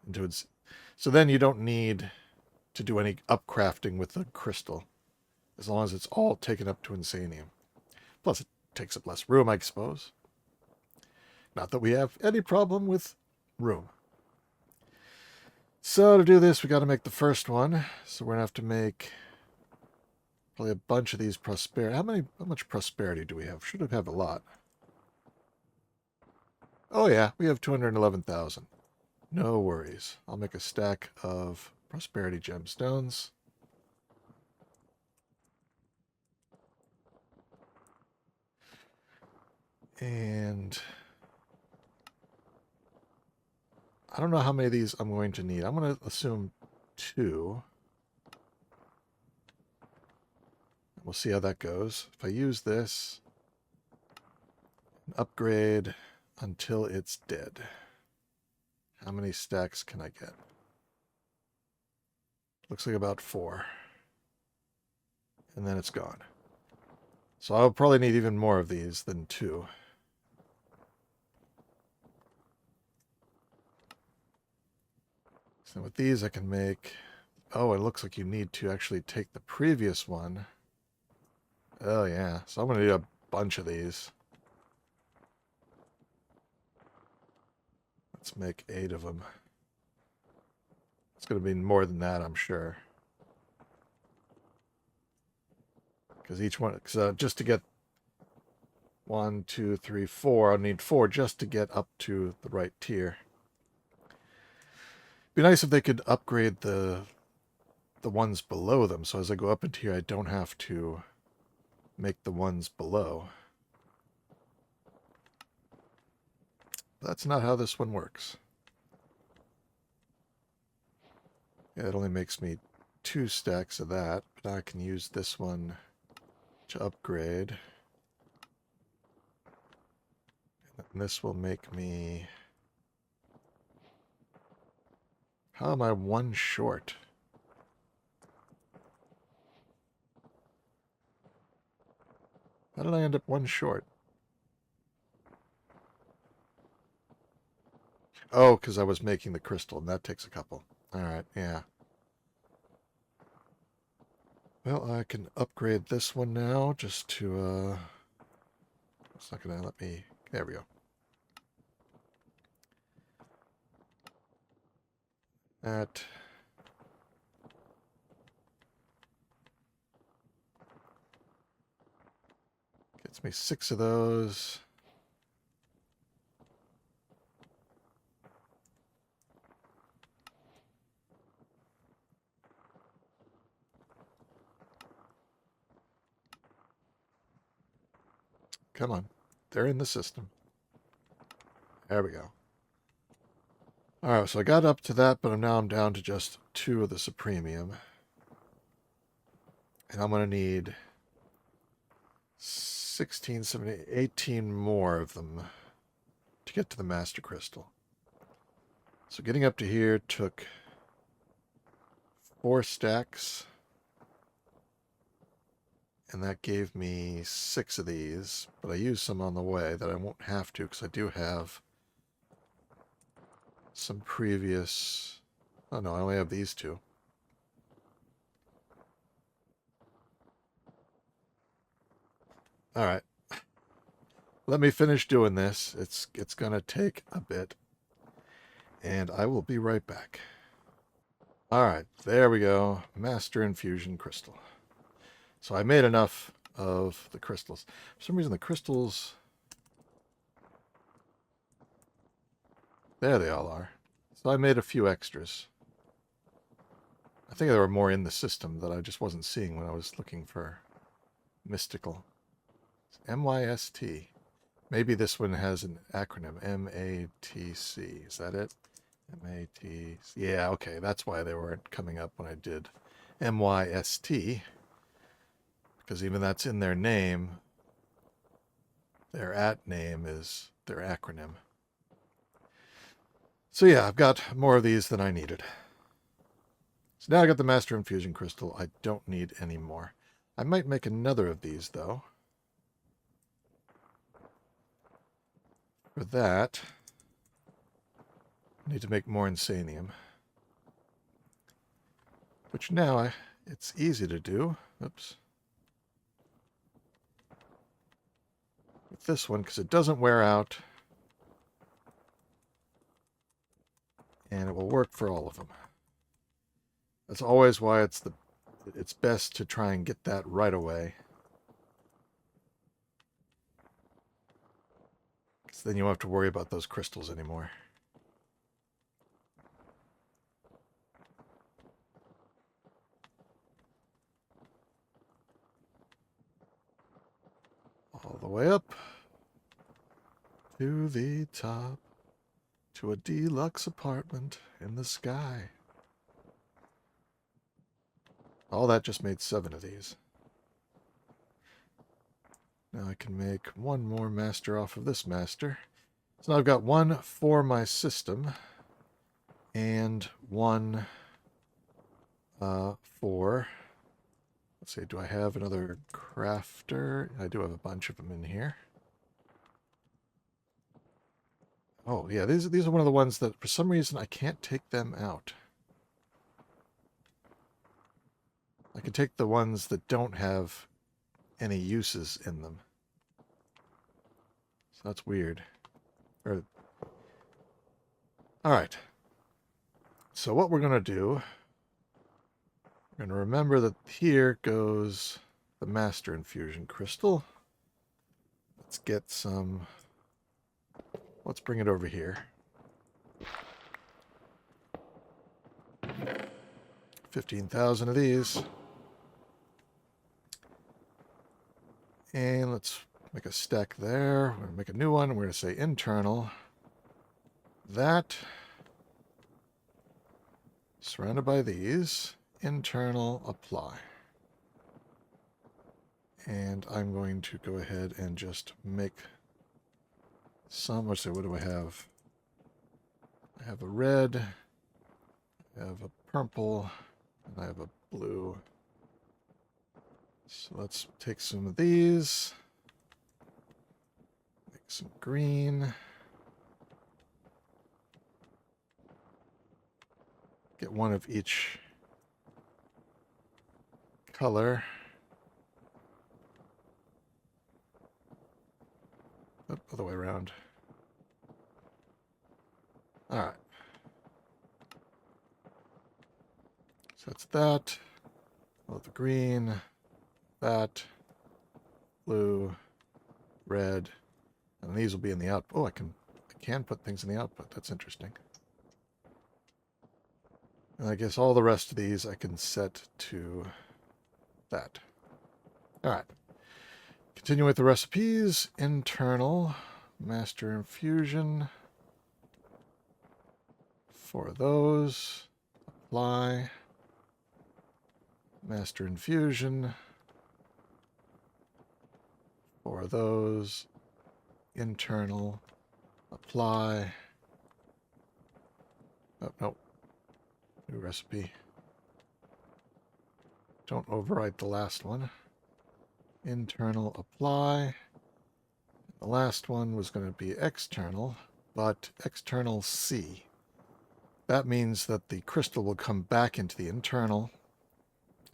Speaker 1: into its. So then you don't need to do any upcrafting with the crystal, as long as it's all taken up to Insanium. Plus, it takes up less room, I suppose. Not that we have any problem with room. So to do this, we got to make the first one. So we're going to have to make probably a bunch of these prosperity. How much prosperity do we have? Should have a lot. Oh yeah, we have 211,000. No worries. I'll make a stack of prosperity gemstones. And I don't know how many of these I'm going to need. I'm going to assume 2. We'll see how that goes. If I use this, upgrade until it's dead. How many stacks can I get? Looks like about 4. And then it's gone. So I'll probably need even more of these than 2. So with these I can make... Oh, it looks like you need to actually take the previous one. Oh yeah, so I'm going to need a bunch of these. Let's make 8 of them. It's going to be more than that, I'm sure. Because each one, just to get 1, 2, 3, 4, I'll need 4 just to get up to the right tier. Be nice if they could upgrade the ones below them, so as I go up into here, I don't have to make the ones below. That's not how this one works. Yeah, it only makes me 2 stacks of that, but I can use this one to upgrade. And this will make me... How am I 1 short? How did I end up 1 short? Oh, because I was making the crystal, and that takes a couple. Alright, yeah. Well, I can upgrade this one now, just to, it's not going to let me... There we go. That... Gets me 6 of those. Come on. They're in the system. There we go. Alright, so I got up to that, but now I'm down to just 2 of the Supremium. And I'm going to need 16, 17, 18 more of them to get to the master crystal. So getting up to here took 4 stacks. And that gave me 6 of these, but I used some on the way that I won't have to because I do have some previous... Oh no, I only have these 2. Alright. Let me finish doing this. It's going to take a bit. And I will be right back. Alright, there we go. Master Infusion Crystal. So I made enough of the crystals. For some reason the crystals... There they all are. So I made a few extras. I think there were more in the system that I just wasn't seeing when I was looking for mystical. It's MYST. Maybe this one has an acronym. MATC. Is that it? MATC. Yeah, okay. That's why they weren't coming up when I did MYST. Because even that's in their name. Their @ name is their acronym. So yeah, I've got more of these than I needed. So now I got the Master Infusion Crystal. I don't need any more. I might make another of these, though. For that, I need to make more Insanium. Which now, it's easy to do. Oops. With this one, because it doesn't wear out. And it will work for all of them. That's always why it's best to try and get that right away. Because then you won't have to worry about those crystals anymore. All the way up to the top, to a deluxe apartment in the sky. All that just made 7 of these. Now I can make one more master off of this master. So now I've got one for my system and one for... Let's see, do I have another crafter? I do have a bunch of them in here. Oh, yeah, these are one of the ones that for some reason I can't take them out. I can take the ones that don't have any uses in them. So that's weird. Alright. So what we're going to do, we're going to remember that here goes the Master Infusion Crystal. Let's get some... Let's bring it over here. 15,000 of these. And let's make a stack there. We're going to make a new one. We're going to say internal. That. Surrounded by these. Internal apply. And I'm going to go ahead and just make some. Let's see, what do I have? I have a red. I have a purple. And I have a blue. So let's take some of these, make some green, get one of each color. Oh, other way around. All right. So that's that. Oh, the green. That, blue, red, and these will be in the output. Oh, I can put things in the output. That's interesting. And I guess all the rest of these I can set to that. All right. Continue with the recipes. Internal, Master Infusion. For those, apply, Master Infusion. For those, internal, Apply. Oh, no. New recipe. Don't overwrite the last one. Internal apply. The last one was going to be external, but external C. That means that the crystal will come back into the internal.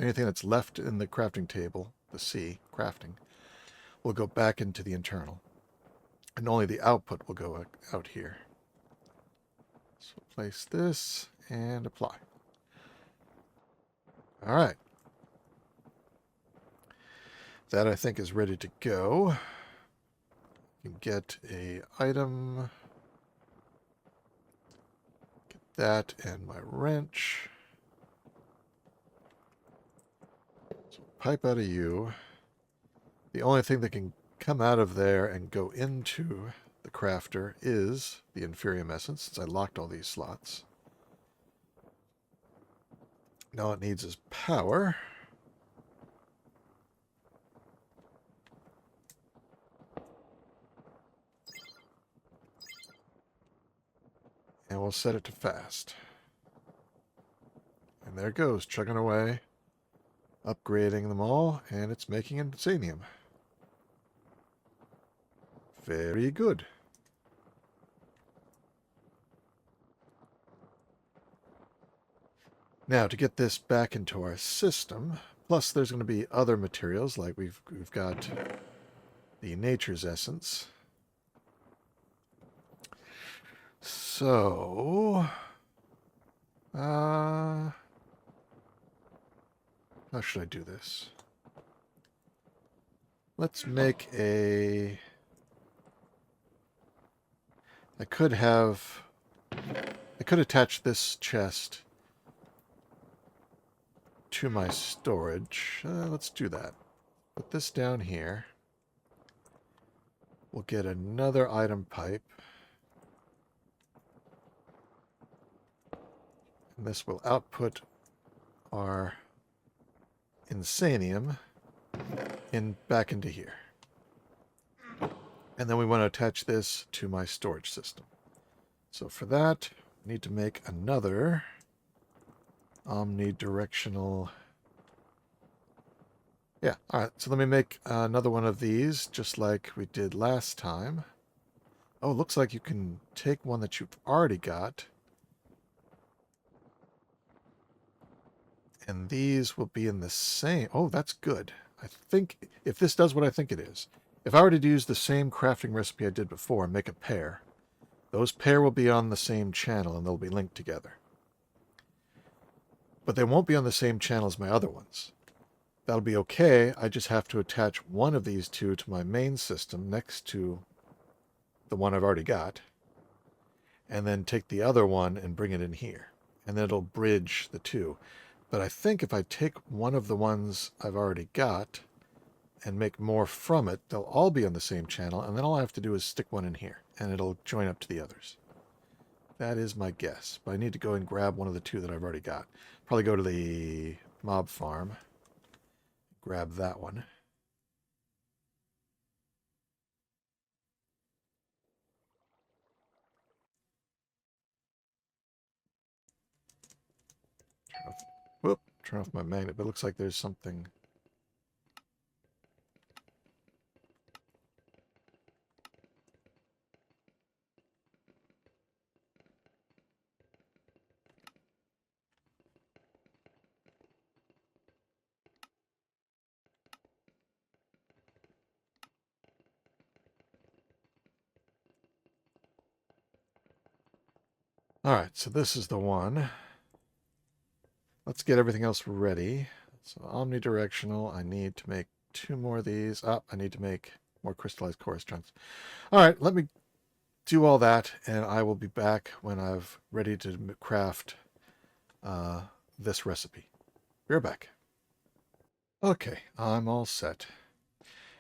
Speaker 1: Anything that's left in the crafting table, the C, crafting, will go back into the internal. And only the output will go out here. So place this and apply. All right. That, I think, is ready to go. You can get a item. Get that and my wrench. So pipe out of you. The only thing that can come out of there and go into the crafter is the inferium essence, since I locked all these slots. Now it needs is power. And we'll set it to fast. And there it goes, chugging away, upgrading them all, and it's making insanium. Very good. Now, to get this back into our system, plus there's going to be other materials, like we've got the nature's essence. So, how should I do this? Let's make a... I could attach this chest to my storage. Let's do that. Put this down here. We'll get another item pipe. And this will output our insanium back into here. And then we want to attach this to my storage system. So for that, I need to make another omnidirectional... Yeah, alright, so let me make another one of these, just like we did last time. Oh, it looks like you can take one that you've already got. And these will be in the same... Oh, that's good. I think, if this does what I think it is, if I were to use the same crafting recipe I did before and make a pair, those pair will be on the same channel and they'll be linked together. But they won't be on the same channel as my other ones. That'll be okay. I just have to attach one of these two to my main system next to the one I've already got, and then take the other one and bring it in here. And then it'll bridge the two. But I think if I take one of the ones I've already got and make more from it, they'll all be on the same channel, and then all I have to do is stick one in here, and it'll join up to the others. That is my guess. But I need to go and grab one of the two that I've already got. Probably go to the mob farm. Grab that one. Turn off my magnet, but it looks like there's something... Alright, so this is the one. Let's get everything else ready. So omnidirectional, I need to make 2 more of these. I need to make more crystallized chorus chunks. Alright, let me do all that, and I will be back when I've ready to craft this recipe. Be right back. Okay, I'm all set.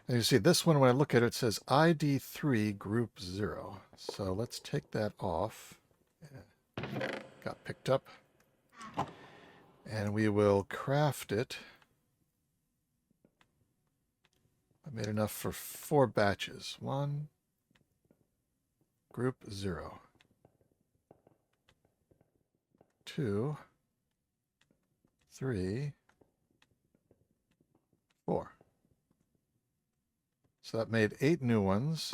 Speaker 1: And you see, this one, when I look at it, it says ID3 Group 0. So let's take that off. Got picked up. And we will craft it. I made enough for 4 batches. 1, group 0. 2, 3, 4. So that made 8 new ones.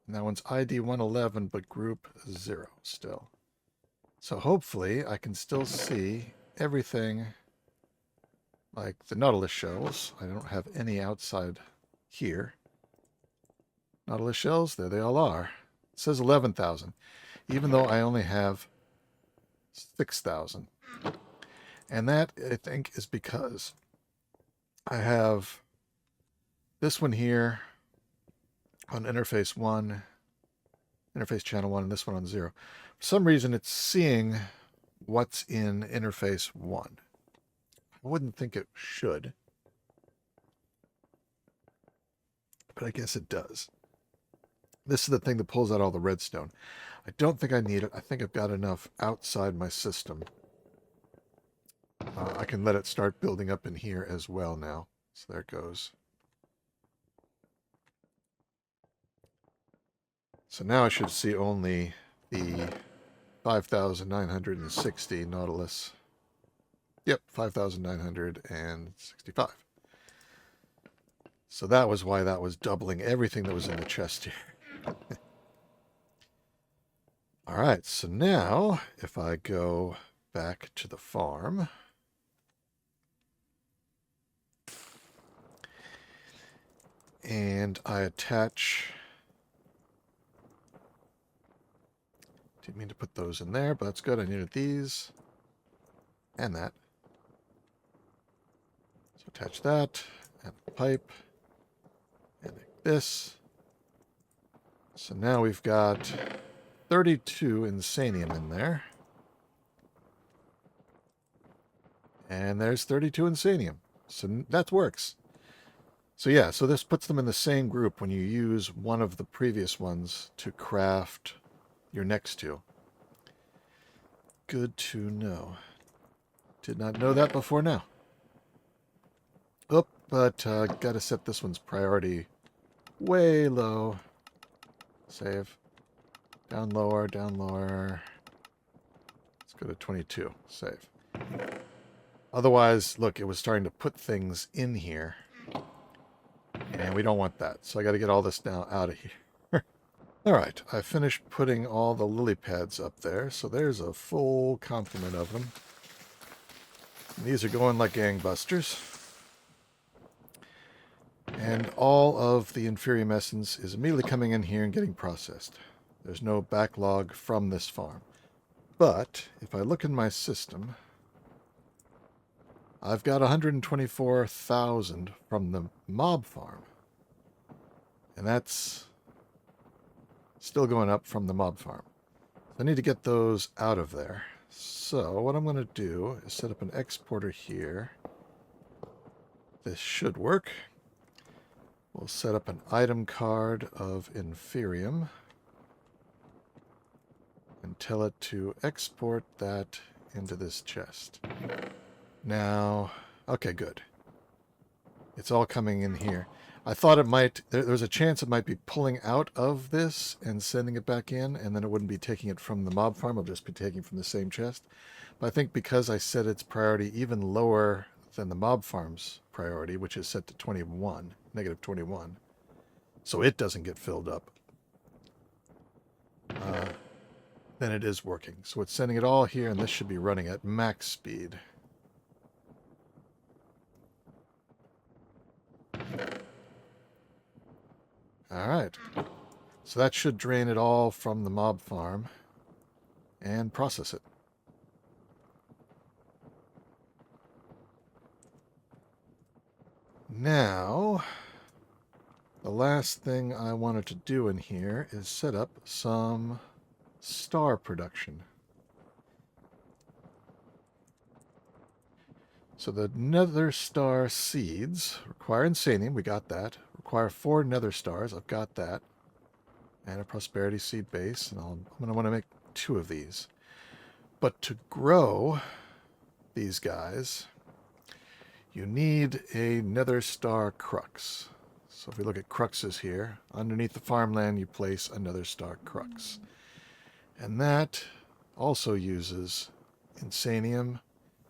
Speaker 1: And that one's ID 111, but group 0 still. So hopefully I can still see everything like the Nautilus shells. I don't have any outside here. Nautilus shells, there they all are. It says 11,000, even though I only have 6,000. And that, I think, is because I have this one here on interface 1, interface channel 1, and this one on 0. For some reason, it's seeing what's in interface 1. I wouldn't think it should, but I guess it does. This is the thing that pulls out all the redstone. I don't think I need it. I think I've got enough outside my system. I can let it start building up in here as well now. So there it goes. So now I should see only the 5,960 Nautilus. Yep, 5,965. So that was why that was doubling everything that was in the chest here. All right, so now if I go back to the farm, and I attach, didn't mean to put those in there, but that's good. I needed these and that. So attach that and the pipe and this. So now we've got 32 insanium in there. And there's 32 insanium. So that works. So yeah, so this puts them in the same group when you use one of the previous ones to craft your next two. Good to know. Did not know that before now. Oh, but gotta set this one's priority way low. Save. Down lower, down lower. Let's go to 22. Save. Otherwise, look, it was starting to put things in here. And we don't want that. So I got to get all this now out of here. All right, I finished putting all the lily pads up there. So there's a full complement of them. And these are going like gangbusters. And all of the inferium essence is immediately coming in here and getting processed. There's no backlog from this farm. But if I look in my system, I've got 124,000 from the mob farm. And that's still going up from the mob farm. I need to get those out of there. So what I'm going to do is set up an exporter here. This should work. We'll set up an item card of inferium and tell it to export that into this chest. Now, okay, good. It's all coming in here. I thought it might, there's a chance it might be pulling out of this and sending it back in, and then it wouldn't be taking it from the mob farm, it'll just be taking from the same chest. But I think because I set its priority even lower than the mob farm's priority, which is set to 21, negative 21, so it doesn't get filled up, then it is working. So it's sending it all here, and this should be running at max speed. All right. So that should drain it all from the mob farm and process it. Now, the last thing I wanted to do in here is set up some star production. So the nether star seeds require insanium. We got that. Require 4 nether stars. I've got that. And a prosperity seed base. And I'm going to want to make 2 of these. But to grow these guys, you need a nether star crux. So So if we look at cruxes here, underneath the farmland you place another star crux. And that also uses insanium,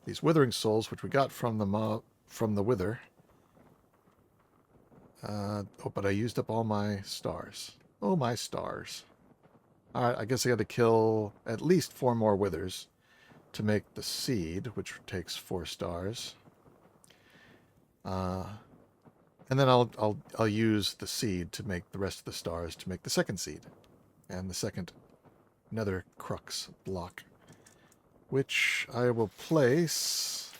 Speaker 1: these withering souls, which we got from the wither. Oh, but I used up all my stars. Oh, my stars. Alright, I guess I got to kill at least 4 more withers to make the seed, which takes 4 stars. And then I'll use the seed to make the rest of the stars to make the second seed. And the second nether crux block, which I will place...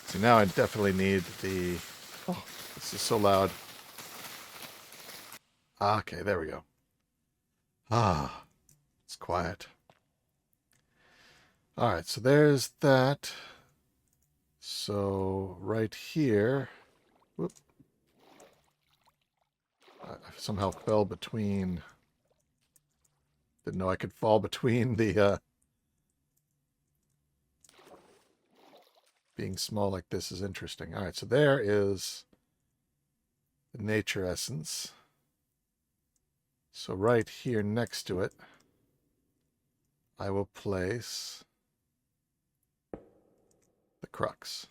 Speaker 1: See, now I definitely need the... Oh, this is so loud. Okay, there we go. Ah, it's quiet. Alright, so there's that. So, right here... Whoop. I somehow fell between... Didn't know I could fall between the... Being small like this is interesting. Alright, so there is the nature essence. So right here next to it, I will place the crux.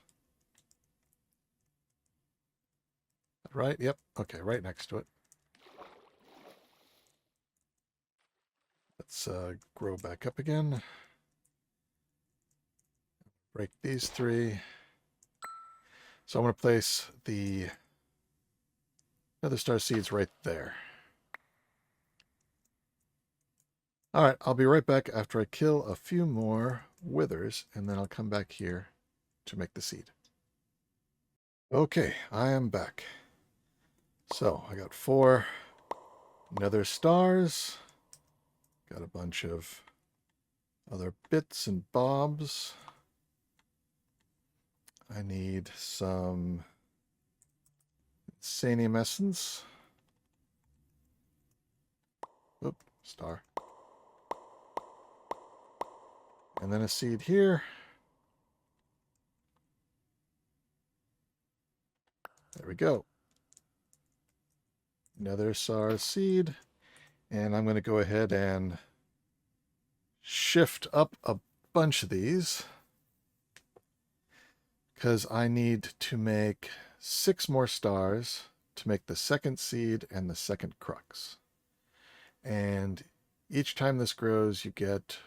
Speaker 1: Right? Yep. Okay, right next to it. Let's grow back up again. Break these 3. So I'm going to place the nether star seeds right there. Alright, I'll be right back after I kill a few more withers, and then I'll come back here to make the seed. Okay, I am back. So, I got 4 nether stars. Got a bunch of other bits and bobs. I need some insanium essence. Oop, star. And then a seed here. There we go. Another star seed. And I'm going to go ahead and shift up a bunch of these, because I need to make 6 more stars to make the second seed and the second crux. And each time this grows, you get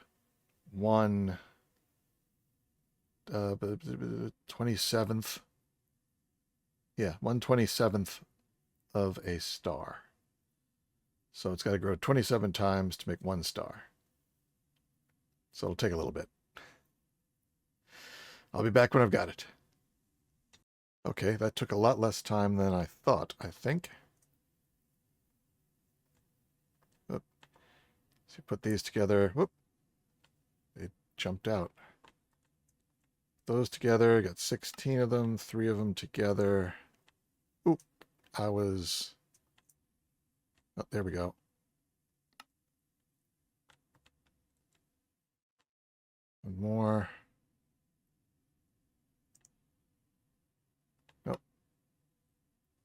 Speaker 1: 1/27th. Yeah, 1/27th of a star. So it's got to grow 27 times to make 1 star. So it'll take a little bit. I'll be back when I've got it. Okay, that took a lot less time than I thought, I think. Oop. So you put these together. Whoop. They jumped out. Those together, got 16 of them, 3 of them together. Oop. Oh, there we go. One more. Nope.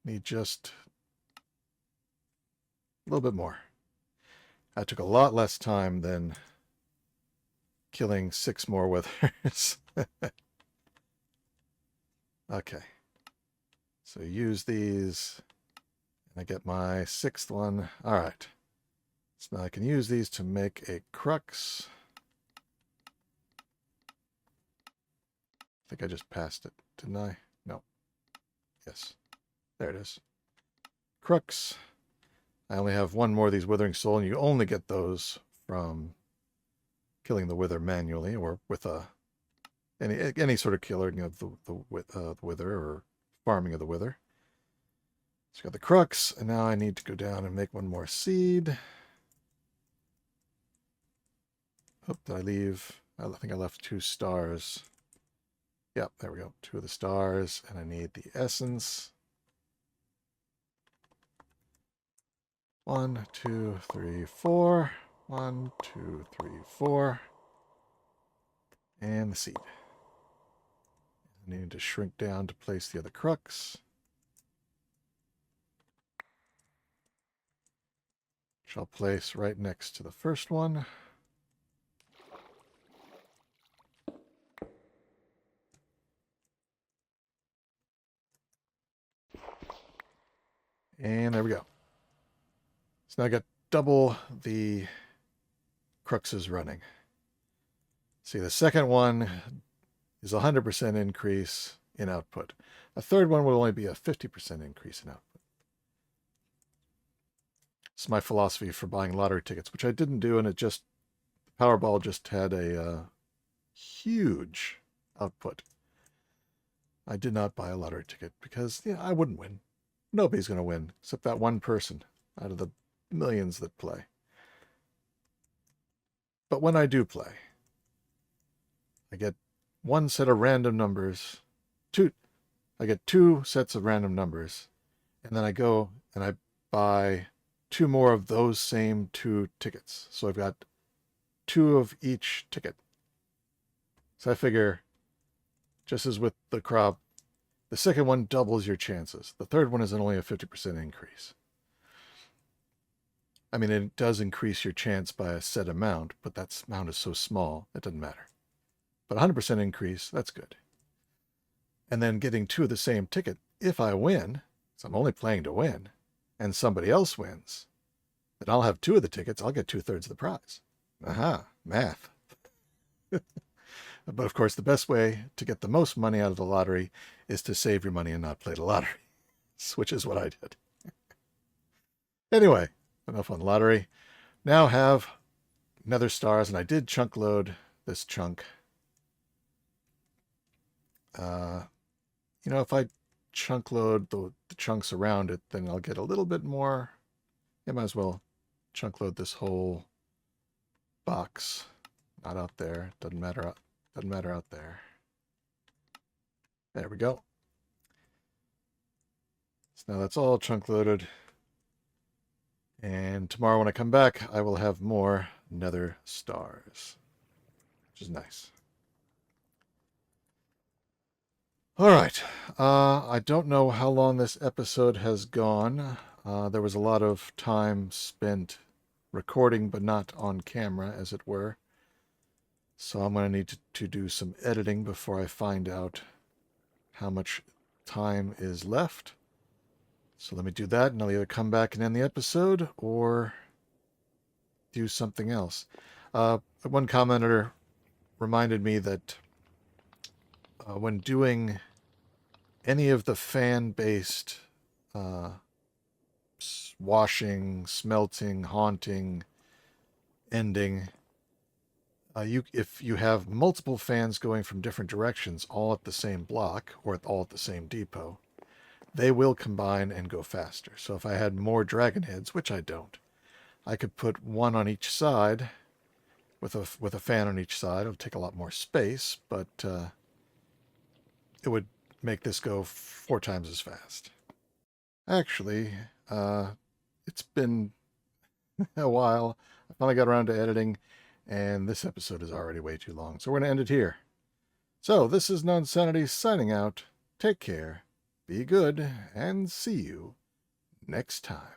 Speaker 1: Need just a little bit more. That took a lot less time than killing 6 more withers. Okay. So use these, and I get my 6th one. All right. So now I can use these to make a crux. I think I just passed it, didn't I? No. Yes. There it is. Crux. I only have 1 more of these withering soul, and you only get those from killing the wither manually, or with any sort of killing of the wither, or farming of the wither. So I got the crux, and now I need to go down and make 1 more seed. Oh, did I leave? I think I left 2 stars. Yep, there we go. 2 of the stars, and I need the essence. 1, 2, 3, 4. 1, 2, 3, 4. And the seed. I need to shrink down to place the other crux, which I'll place right next to the first one. And there we go. So now I got double the cruxes running. See, the second one is a 100% increase in output. A third one will only be a 50% increase in output. It's my philosophy for buying lottery tickets, which I didn't do, and the Powerball just had a huge output. I did not buy a lottery ticket because I wouldn't win. Nobody's going to win except that one person out of the millions that play. But when I do play, I get one set of random numbers. I get two sets of random numbers, and then I go and I buy two more of those same two tickets. So I've got two of each ticket. So I figure, just as with the crop, the second one doubles your chances. The third one is only a 50% increase. I mean, it does increase your chance by a set amount, but that amount is so small, it doesn't matter. But 100% increase, that's good. And then getting two of the same ticket, if I win, so I'm only playing to win, and somebody else wins, then I'll have two of the tickets, I'll get 2/3 of the prize. Aha, math. But of course, the best way to get the most money out of the lottery is to save your money and not play the lottery, which is what I did. Anyway, enough on lottery. Now have nether stars, and I did chunk load this chunk. If I chunk load the chunks around it, then I'll get a little bit more. I might as well chunk load this whole box. Not out there. Doesn't matter out there. There we go. So now that's all chunk loaded. And tomorrow when I come back, I will have more nether stars, which is nice. All right. I don't know how long this episode has gone. There was a lot of time spent recording, but not on camera, as it were. So I'm going to need to do some editing before I find out how much time is left. So let me do that, and I'll either come back and end the episode or do something else. One commenter reminded me that when doing any of the fan-based washing, smelting, haunting, ending, if you have multiple fans going from different directions, all at the same block or all at the same depot, they will combine and go faster. So if I had more dragon heads, which I don't, I could put one on each side with a fan on each side. It'll take a lot more space, but it would make this go 4 times as fast. Actually, it's been a while. I finally got around to editing, and this episode is already way too long, so we're going to end it here. So this is Nonsanity signing out. Take care, be good, and see you next time.